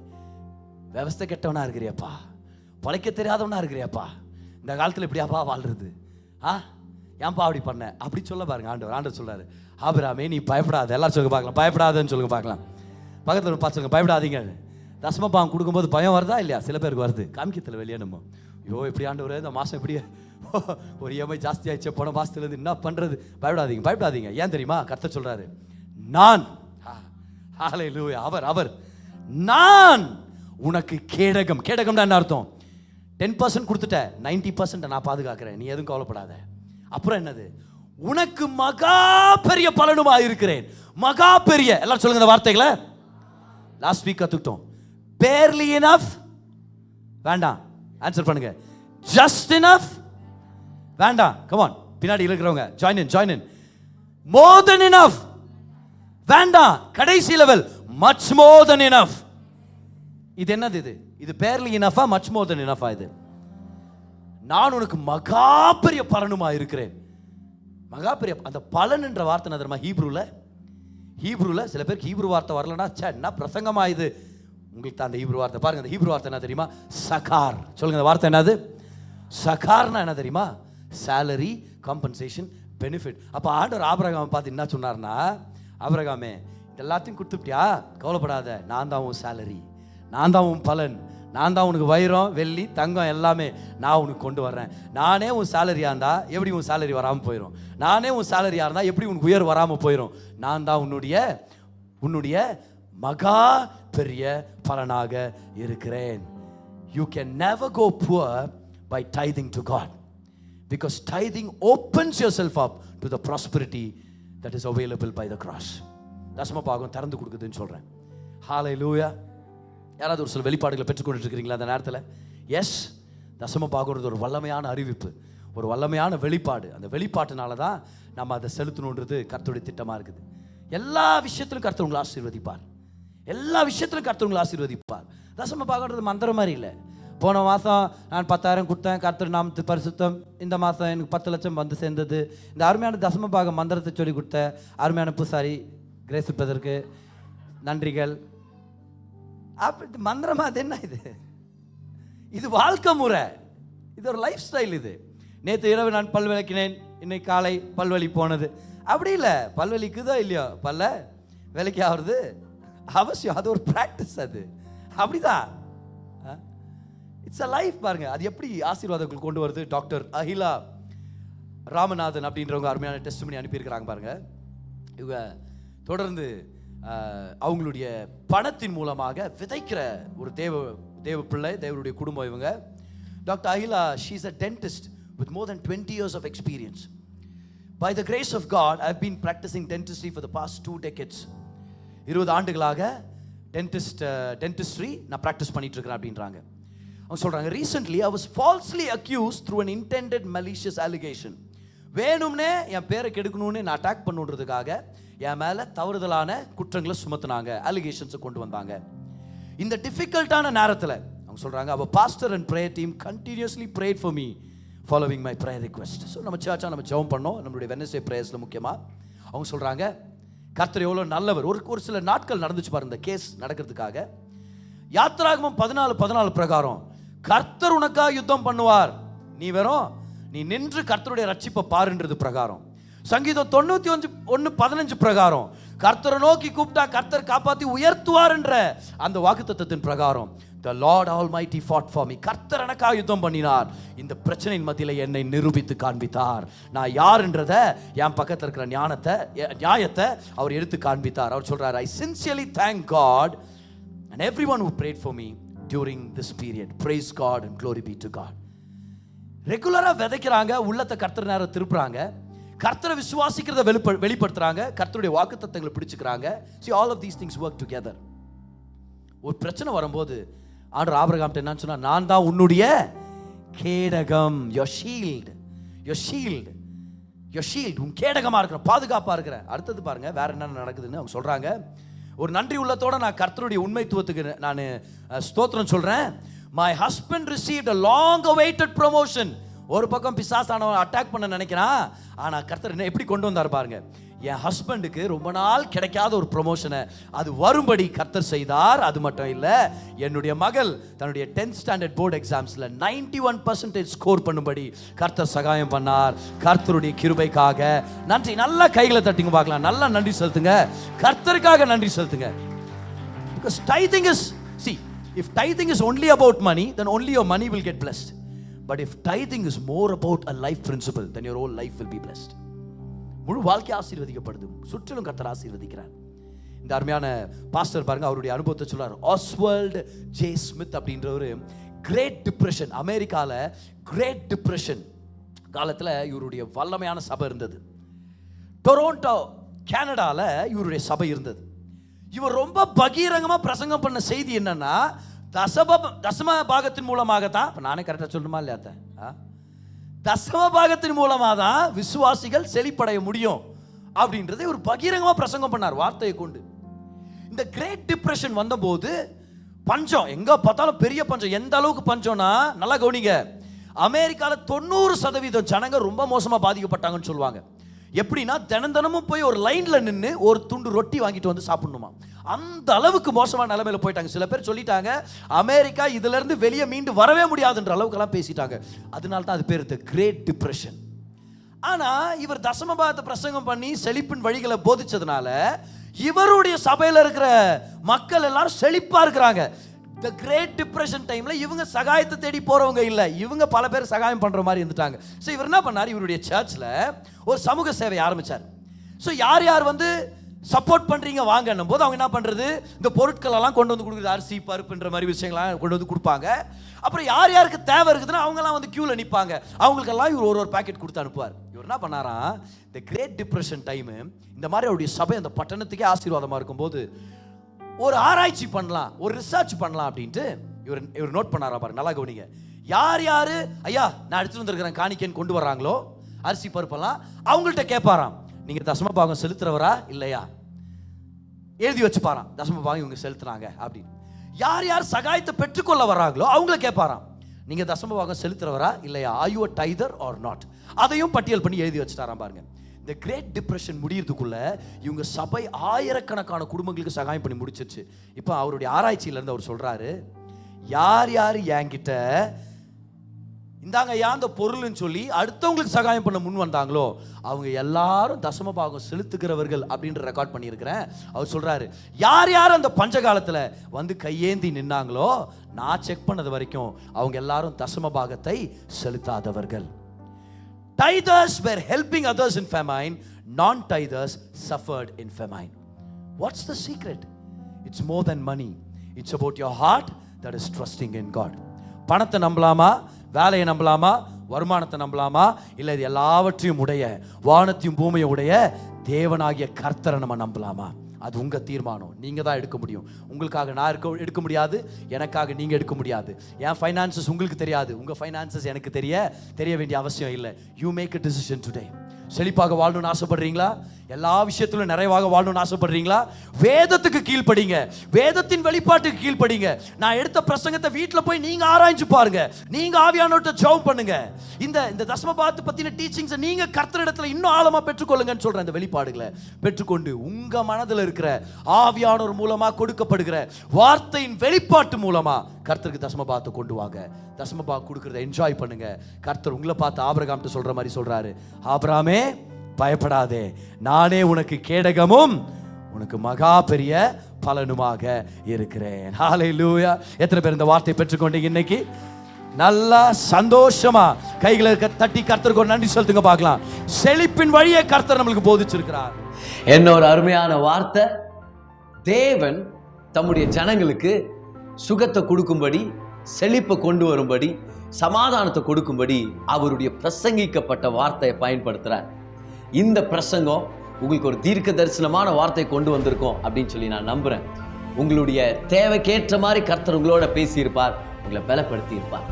விவஸ்தை கெட்டவனா இருக்கிறியப்பா, பழைக்க தெரியாதவனா இருக்கிறியப்பா, இந்த காலத்தில் இப்படியாப்பா வாழ்றது, ஏன்பா அப்படி பண்ண அப்படி சொல்ல பாருங்க. ஆண்டவர் சொல்றாரு, ஆபிரகாமே நீ பயப்படாத. எல்லாரும் சொல்லுங்க பார்க்கலாம், பயப்படாதன்னு சொல்லுங்க பார்க்கலாம். பக்கத்தில் பார்த்து சொல்லுங்க, பயப்படாதீங்க. தசம பாகம் கொடுக்கும்போது பயம் வருதா இல்லையா? சில பேருக்கு வருது, காமிக்கத்தில் வெளியே நம்ம ஐயோ இப்படி ஆண்டவர் இந்த மாதம் இப்படியே ஒரு EMI ஜாஸ்தி ஆயிடுச்சு, போன மாதத்துலேருந்து என்ன பண்ணுறது? பயப்படாதீங்க, பயப்படாதீங்க. ஏன் தெரியுமா? கர்த்தர் சொல்றாரு, நான் ஹல்லேலூயா, அவர் நான் உனக்கு கேடகம். கேடகம்னா என்ன அர்த்தம்? 10% கொடுத்துட்ட, 90% நான் பாதுகாக்கிறேன், நீ எதுவும் கவலைப்படாத. அப்புறம் என்னது? உனக்கு மகா பெரிய பலனுமா இருக்கிறேன். மகா பெரிய, எல்லாரும் சொல்லுங்க இந்த வார்த்தைகளை. லாஸ்ட் வீக் கத்துக்கிட்டோம். barely enough வேண்டாம், ஆன்சர் பண்ணுங்க. just enough வேண்டாம், come on, பின்னாடி இருக்கிறவங்க join in. more than enough வேண்டாம், கடைசி level much more than enough. இது என்னது? இது barely enough, much more than enough. இது நான் உனக்கு மகா பெரிய பலனுமா இருக்கிறேன். மகா பெரிய, அந்த பலன் என்ற வார்த்தை என்ன தெரியுமா? ஹீப்ரூல சில பேருக்கு ஹீப்ரு வார்த்தை வரலன்னா என்ன பிரசங்கமா இது? உங்களுக்கு தான் அந்த ஹீப்ரு வார்த்தை பாருங்க. அந்த ஹீப்ரு வார்த்தை என்ன தெரியுமா? சகார். சொல்லுங்க அந்த வார்த்தை என்னது? சகார்னா என்ன தெரியுமா? salary, compensation, benefit. அப்ப ஆண்டவர் ஆபிரகாமை பார்த்து என்ன சொன்னார்னா, ஆபிரகாமே எல்லாத்தையும் கொடுத்துட்டியா, கவலைப்படாத, நான் தான் உன் salary, நான் தான் உன் பலன், நான் தான் உனக்கு வைரம் வெள்ளி தங்கம் எல்லாமே நான் உனக்கு கொண்டு வர்றேன். நானே உன் சேலரியா இருந்தா எப்படி உன் சேலரி வராமல் போயிடும்? நானே உன் சேலரியா இருந்தா எப்படி உனக்கு உயர் வராமல் போயிடும்? நான் தான் உன்னுடைய மகா பெரிய பலனாக இருக்கிறேன். You can never go poor by tithing to God, because tithing opens yourself up to the prosperity that is available by the cross. தசம பாகம் திறந்து கொடுக்குதுன்னு சொல்றேன். ஹல்லேலூயா. யாராவது ஒரு சில வெளிப்பாடுகளை பெற்றுக்கொண்டு இருக்கிறீங்களா அந்த நேரத்தில்? எஸ், தசம பாகம் ஒரு வல்லமையான அறிவிப்பு, ஒரு வல்லமையான வெளிப்பாடு. அந்த வெளிப்பாட்டினால தான் நம்ம அதை செலுத்தணுன்றது கர்த்தருடைய திட்டமாக இருக்குது. எல்லா விஷயத்திலும் கர்த்தர் உங்களை ஆசீர்வதிப்பார். எல்லா விஷயத்திலும் கர்த்தர் உங்களை ஆசீர்வதிப்பார். தசம பாகம்ன்றது மந்திரம் மாதிரி இல்லை. போன மாதம் நான் 10,000 கொடுத்தேன், கர்த்தர் நாமத்து பரிசுத்தம். இந்த மாதம் எனக்கு 10 லட்சம் வந்து சேர்ந்தது. இந்த அருமையான தசம பாகம் மந்திரத்தை சொல்லி கொடுத்த அருமையான பூசாரி கிரேஸ் பிரதருக்கு நன்றிகள். அப்படி மந்திரமா? அது என்ன இது? இது வாழ்க்கை முறை, இது ஒரு லைஃப் ஸ்டைல். இது நேற்று இரவு நான் பல் விளக்கினேன், இன்னைக்கு காலை பல்வலி போனது. அப்படி இல்லை, பல்வலிக்குதோ இல்லையோ, பல்ல விலைக்கு ஆகுறது அவசியம். அது ஒரு ப்ராக்டிஸ். அது அப்படிதான். It's a life. பாருங்க அது எப்படி ஆசீர்வாதங்கள் கொண்டு வருது. டாக்டர் அகிலா ராமநாதன் அப்படின்றவங்க அருமையான டெஸ்ட் பண்ணி அனுப்பியிருக்கிறாங்க பாருங்க. இவங்க தொடர்ந்து அவங்களுடைய பணத்தின் மூலமாக விதைக்கிற ஒரு தேவ பிள்ளை, தேவருடைய குடும்பம் இவங்க. Doctor Akila, she is a dentist with more than 20 years of experience. By the grace of God, I have been practicing dentistry for the past 2 decades. 20 ஆண்டுகளாக dentistry நான் ப்ராக்டிஸ் பண்ணிட்டு இருக்கிறேன் அப்படின்றாங்க. அவங்க சொல்றாங்க, recently I was falsely accused through an intended malicious allegation. வேணும்னே என் பேரை கெடுக்கணும்னு நான் அட்டாக் பண்ணுன்றதுக்காக என் மேல தவறுதலான குற்றங்களை சுமத்துனாங்க, அலிகேஷன்ஸை கொண்டு வந்தாங்க. இந்த டிஃபிகல்ட்டான நேரத்தில் அவங்க சொல்றாங்க, our pastor and prayer team continuously prayed for me following my prayer request. So நம்ம சர்ச்சாக நம்ம ஜெபம் பண்ணோம், நம்மளுடைய வெட்னஸ்டே பிரேயர்ஸில் முக்கியமாக. அவங்க சொல்கிறாங்க, கர்த்தர் எவ்வளோ நல்லவர். ஒரு சில நாட்கள் நடந்துச்சு பாருங்க இந்த கேஸ் நடக்கிறதுக்காக. யாத்திராகமம் 14:14 பிரகாரம் கர்த்தர் உனக்காக யுத்தம் பண்ணுவார், நீ நீ நின்று கர்த்தருடைய ரட்சிப்பை பாருன்றது பிரகாரம். சங்கீதம் 91:15 பிரகாரம் கர்த்தரை நோக்கி கூப்பிட்டா கர்த்தர் காப்பாற்றி உயர்த்துவார் என்ற அந்த வாக்குத்தத்தத்தின் பிரகாரம் The Lord Almighty fought for me. கர்த்தர் எனக்காக யுத்தம் பண்ணினார். இந்த பிரச்சனையின் மத்தியில் என்னை நிரூபித்து காண்பித்தார். நான் யாருன்றதை, என் பக்கத்தில் இருக்கிற நியாயத்தை அவர் எடுத்து காண்பித்தார். அவர் சொல்றார், I sincerely thank God and everyone who prayed for me during this period. Praise God and glory be to God. ரெகுலரா விதைக்கிறாங்க, உள்ளத்தை கர்த்தர் நேரம் திருப்புறாங்க, கர்த்தரை விசுவாசிக்கிறத வெளிப்படுத்துறாங்க, கர்த்தருடைய வாக்குத்தத்தங்களை பிடிச்சுக்கிறாங்க. See, all of these things work together. ஒரு பிரச்சனை வரும்போது ஆண்டவர் ஆபிரகாம்ட்ட என்ன சொன்னா, நான் தான் உன்னுடைய கேடகம், your shield, your shield, your shield. உன் கேடகமா இருக்கிற, பாதுகாப்பா இருக்கிற. அடுத்தது பாருங்க வேற என்ன நடக்குதுன்னு அவங்க சொல்றாங்க. ஒரு நன்றி உள்ளத்தோட நான் கர்த்தருடைய உண்மைத்துவத்துக்கு நான் ஸ்தோத்திரம் சொல்றேன். My husband received a long awaited promotion. ஒரு பக்கம் பிசாசானவன் அட்டாக் பண்ண நினைக்கிறான், ஆனா கர்த்தர் என்ன எப்படி கொண்டு வந்தார் பாருங்க. என் ஹஸ்பண்டுக்கு ரொம்ப நாள் கிடைக்காத ஒரு ப்ரொமோஷனை அது வரும்படி கர்த்தர் செய்தார். அது மட்டும் இல்லை, என்னுடைய மகள் தன்னுடைய 10th ஸ்டாண்டர்ட் போர்டு எக்ஸாம்ஸில் 91% ஸ்கோர் பண்ணும்படி கர்த்தர் சகாயம் பண்ணார். கர்த்தருடைய கிருபைக்காக நன்றி. நல்லா கைகளை தட்டிங்க பார்க்கலாம், நல்லா நன்றி செலுத்துங்க, கர்த்தருக்காக நன்றி செலுத்துங்க. Because tithing is, see, if tithing is only about money, then only your money will get blessed. But if tithing is more about a life principle, then your whole life will be blessed. முழு வாழ்க்கை ஆசீர்வதிக்கப்படுது, சுற்றிலும் கர்த்தர் ஆசீர்வதிக்கிறார். இந்த அருமையான pastor பாருங்க, அவருடைய அனுபவத்தை சொல்றார். ஆஸ்வால்ட் ஜே ஸ்மித் அப்படின்றவர் கிரேட் டிப்ரெஷன், அமெரிக்கால கிரேட் டிப்ரெஷன் காலத்தில் இவருடைய வல்லமையான சபை இருந்தது. டொரோண்டோ கனடால இவருடைய சபை இருந்தது. இவர் ரொம்ப பகீரங்கமா பிரசங்கம் பண்ண செய்தி என்னன்னா, தசம பாகத்தின் மூலமாக தான், நானே கரெக்டாக சொல்லணுமா இல்லையா, தசம பாகத்தின் மூலமாக தான் விசுவாசிகள் செழிப்படைய முடியும் அப்படின்றதை ஒரு பகிரங்கமா பிரசங்கம் பண்ணார் வார்த்தையை கொண்டு. இந்த கிரேட் டிப்ரெஷன் வந்தபோது பஞ்சம் எங்க பார்த்தாலும் பெரிய பஞ்சம். எந்த அளவுக்கு பஞ்சம்னா, நல்லா கவனிங்க, அமெரிக்காவில் 90% ஜனங்க ரொம்ப மோசமா பாதிக்கப்பட்டாங்கன்னு சொல்லுவாங்க. எப்படின்னா, தினமும் போய் ஒரு லைன்ல நின்று ஒரு துண்டு ரொட்டி வாங்கிட்டு வந்து சாப்பிடணுமா, அந்த அளவுக்கு மோசமான நிலைமையில போயிட்டாங்க. சில பேர் சொல்லிட்டாங்க, அமெரிக்கா இதுல இருந்து வெளியே மீண்டு வரவே முடியாதுன்ற அளவுக்கு பேசிட்டாங்க. அதனால தான் அது பேர் கிரேட் டிப்ரெஷன். ஆனா இவர் தசமபாகத்தை பிரசங்கம் பண்ணி செழிப்பின் வழிகளை போதிச்சதுனால இவருடைய சபையில இருக்கிற மக்கள் எல்லாரும் செழிப்பா இருக்கிறாங்க. The Great Depression டைம்ல இவங்க சகாயத்தை தேடி போறவங்க இல்ல, இவங்க பல பேர் சகாயம் பண்ற மாதிரி இருந்துட்டாங்க. ஸோ இவர் என்ன பண்ணார், இவருடைய சர்ச்ல ஒரு சமூக சேவை ஆரம்பிச்சார். ஸோ யார் யார் வந்து சப்போர்ட் பண்றீங்க வாங்கன்னும் போது அவங்க என்ன பண்றது, இந்த பொருட்கள் எல்லாம் கொண்டு வந்து கொடுக்குறது, அரிசி பருப்புன்ற மாதிரி விஷயங்கள்லாம் கொண்டு வந்து கொடுப்பாங்க. அப்புறம் யார் யாருக்கு தேவை இருக்குதுன்னா அவங்கெல்லாம் வந்து கியூல நிற்பாங்க, அவங்களுக்கெல்லாம் இவர் ஒரு பாக்கெட் கொடுத்து அனுப்புவார். இவர் என்ன பண்ணாராம், இந்த கிரேட் டிப்ரெஷன் டைம் இந்த மாதிரி அவருடைய சபை அந்த பட்டணத்துக்கே ஆசீர்வாதமா இருக்கும்போது ஒரு ஆராய்ச்சி பண்ணலாம், ஒரு ரிசர்ச் பண்ணலாம் அப்படின்ட்டு இவர் நோட் பண்ணாரா பாருங்க. நல்லா கவனிங்க, யார் யாரு ஐயா நான் எடுத்துட்டு வந்திருக்கிறேன் காணிக்கைன்னு கொண்டு வர்றாங்களோ அரிசி பருப்பெல்லாம், அவங்கள்ட்ட கேட்பாராம், நீங்க தசம பாகம் செலுத்துறவரா இல்லையா, எழுதி வச்சுப்பாராம், தசம பாகம் இவங்க செலுத்துறாங்க அப்படின்னு. யார் யார் சகாயத்தை பெற்றுக்கொள்ள வர்றாங்களோ அவங்கள கேட்பாராம், நீங்க தசம பாகம் செலுத்துறவரா இல்லையா, are you a tither or not? அதையும் பட்டியல் பண்ணி எழுதி வச்சுட்டாராம் பாருங்க. இந்த கிரேட் டிப்ரெஷன் முடியறதுக்குள்ள இவங்க சபை ஆயிரக்கணக்கான குடும்பங்களுக்கு சகாயம் பண்ணி முடிச்சிருச்சு. இப்போ அவருடைய ஆராய்ச்சியிலேருந்து அவர் சொல்றாரு, யார் யார் என்கிட்ட இந்தாங்க அந்த பொருள்னு சொல்லி அடுத்தவங்களுக்கு சகாயம் பண்ண முன் வந்தாங்களோ அவங்க எல்லாரும் தசம பாகம் செலுத்துகிறவர்கள் அப்படின்னு ரெக்கார்ட் பண்ணியிருக்கிறேன். அவர் சொல்றாரு, யார் யார் அந்த பஞ்ச காலத்தில் வந்து கையேந்தி நின்னாங்களோ நான் செக் பண்ணது வரைக்கும் அவங்க எல்லாரும் தசம பாகத்தை செலுத்தாதவர்கள். Tithers were helping others in famine, non-tithers suffered in famine. What's the secret? It's more than money. It's about your heart that is trusting in God. பணத்தை நம்பலாமா, வேலையை நம்பலாமா, வருமானத்தை நம்பலாமா, இல்லை இது எல்லாவற்றையும் உடைய வானத்தையும் பூமியை உடைய தேவனாகிய கர்த்தரை நம்ம நம்பலாமா? அது உங்கள் தீர்மானம். நீங்கள் தான் எடுக்க முடியும். உங்களுக்காக நான் எடுக்க முடியாது, எனக்காக நீங்கள் எடுக்க முடியாது. என் ஃபைனான்சஸ் உங்களுக்கு தெரியாது, உங்கள் ஃபைனான்சஸ் எனக்கு தெரிய வேண்டிய அவசியம் இல்லை. You make a decision today. செழிப்பாக வாழணும்னு ஆசைப்படுறீங்களா? எல்லா விஷயத்திலும் நிறைவாக வாழணும்னு ஆசைப்படுறீங்களா? வேதத்துக்கு கீழ்ப்படிங்க, வேதத்தின் வெளிப்பாட்டுக்கு கீழ்ப்படிங்க. நான் எடுத்த பிரசங்கத்தை வீட்டில் போய் நீங்க ஆராய்ஞ்சு பாருங்க, நீங்க ஆவியானவர்கிட்ட ஜெபம் பண்ணுங்க. இந்த தசமபாகத்தை பத்தின டீச்சிங்ஸை நீங்க கர்த்தரிடத்துல இன்னும் ஆழமா பெற்றுக்கொள்ளுங்கன்னு சொல்றேன். இந்த வெளிப்பாடுகளை பெற்றுக்கொண்டு உங்க மனதில் இருக்கிற ஆவியானவர் மூலமா கொடுக்கப்படுகிற வார்த்தையின் வெளிப்பாட்டு மூலமா கர்த்தருக்கு தசமபாகத்தை கொண்டு வாங்க. தசமபாகம் கொடுக்கறத என்ஜாய் பண்ணுங்க. கர்த்தர் உங்களை பார்த்து ஆபிரகாம்கிட்ட சொல்ற மாதிரி சொல்றாரு, ஆபிரகாமே பயப்படாதே, நானே உனக்கு கேடகமும் உனக்கு மகா பெரிய பலனுமாக இருக்கிறேன். ஹல்லேலூயா. எத்தனை பேர் இந்த வார்த்தையை பெற்றுக்கொண்டீங்க? இன்னைக்கு நல்லா சந்தோஷமா கைகளை தட்டி கர்த்தருக்கு ஒரு நன்றி சொல்லுங்க பார்க்கலாம். செழிப்பின் வழியை கர்த்தர் நம்மளுக்கு போதிச்சிருக்கிறார். என்ன ஒரு அருமையான வார்த்தை. தேவன் தம்முடைய ஜனங்களுக்கு சுகத்தை கொடுக்கும்படி, செழிப்பை கொண்டு வரும்படி, சமாதானத்தை கொடுக்கும்படி அவருடைய பிரசங்கிக்கப்பட்ட வார்த்தையை பயன்படுத்துறார். இந்த பிரசங்கம் உங்களுக்கு ஒரு தீர்க்க தரிசனமான வார்த்தை கொண்டு வந்திருக்கோம் அப்படின்னு சொல்லி நான் நம்புறேன். உங்களுடைய தேவைக்கேற்ற மாதிரி கர்த்தர் உங்களோட பேசியிருப்பார், உங்களை பலப்படுத்தி இருப்பார்.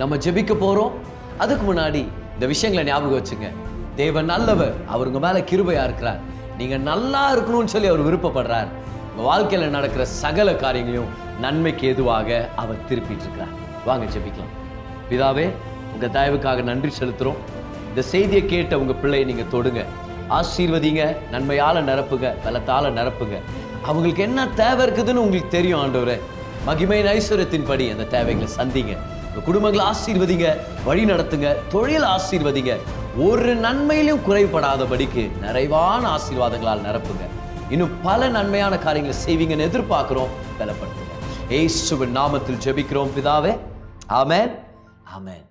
நம்ம ஜெபிக்க போறோம். அதுக்கு முன்னாடி இந்த விஷயங்களை ஞாபகம் வச்சுங்க. தேவன் நல்லவர், அவர் உங்க மேல கிருபையா இருக்கிறார். நீங்க நல்லா இருக்கணும்னு சொல்லி அவர் விருப்பப்படுறார். உங்க வாழ்க்கையில நடக்கிற சகல காரியங்களையும் நன்மைக்கு எதுவாக அவர் திருப்பிட்டு இருக்கிறார். வாங்க ஜெபிக்கலாம். பிதாவே, உங்க தயவுக்காக நன்றி செலுத்துறோம். இந்த செய்தியை கேட்ட உங்க பிள்ளையை நீங்க தொடுங்க, ஆசீர்வதிங்க, நன்மையால நிரப்புங்க, பலத்தால நிரப்புங்க. அவங்களுக்கு என்ன தேவை இருக்குதுன்னு உங்களுக்கு தெரியும் ஆண்டவரே. மகிமையின் ஐஸ்வர்யத்தின்படி அந்த தேவைகளை சந்திங்க. உங்க குடும்பங்களை ஆசீர்வதிங்க, வழி நடத்துங்க, தொழில் ஆசீர்வதிங்க. ஒரு நன்மையிலும் குறைபடாதபடிக்கு நிறைவான ஆசீர்வாதங்களால் நிரப்புங்க. இன்னும் பல நன்மையான காரியங்களை செய்வீங்கன்னு எதிர்பார்க்கிறோம். பலப்படுத்துங்க. இயேசுவின் நாமத்தில் ஜெபிக்கிறோம் பிதாவே. ஆமென், ஆமென்.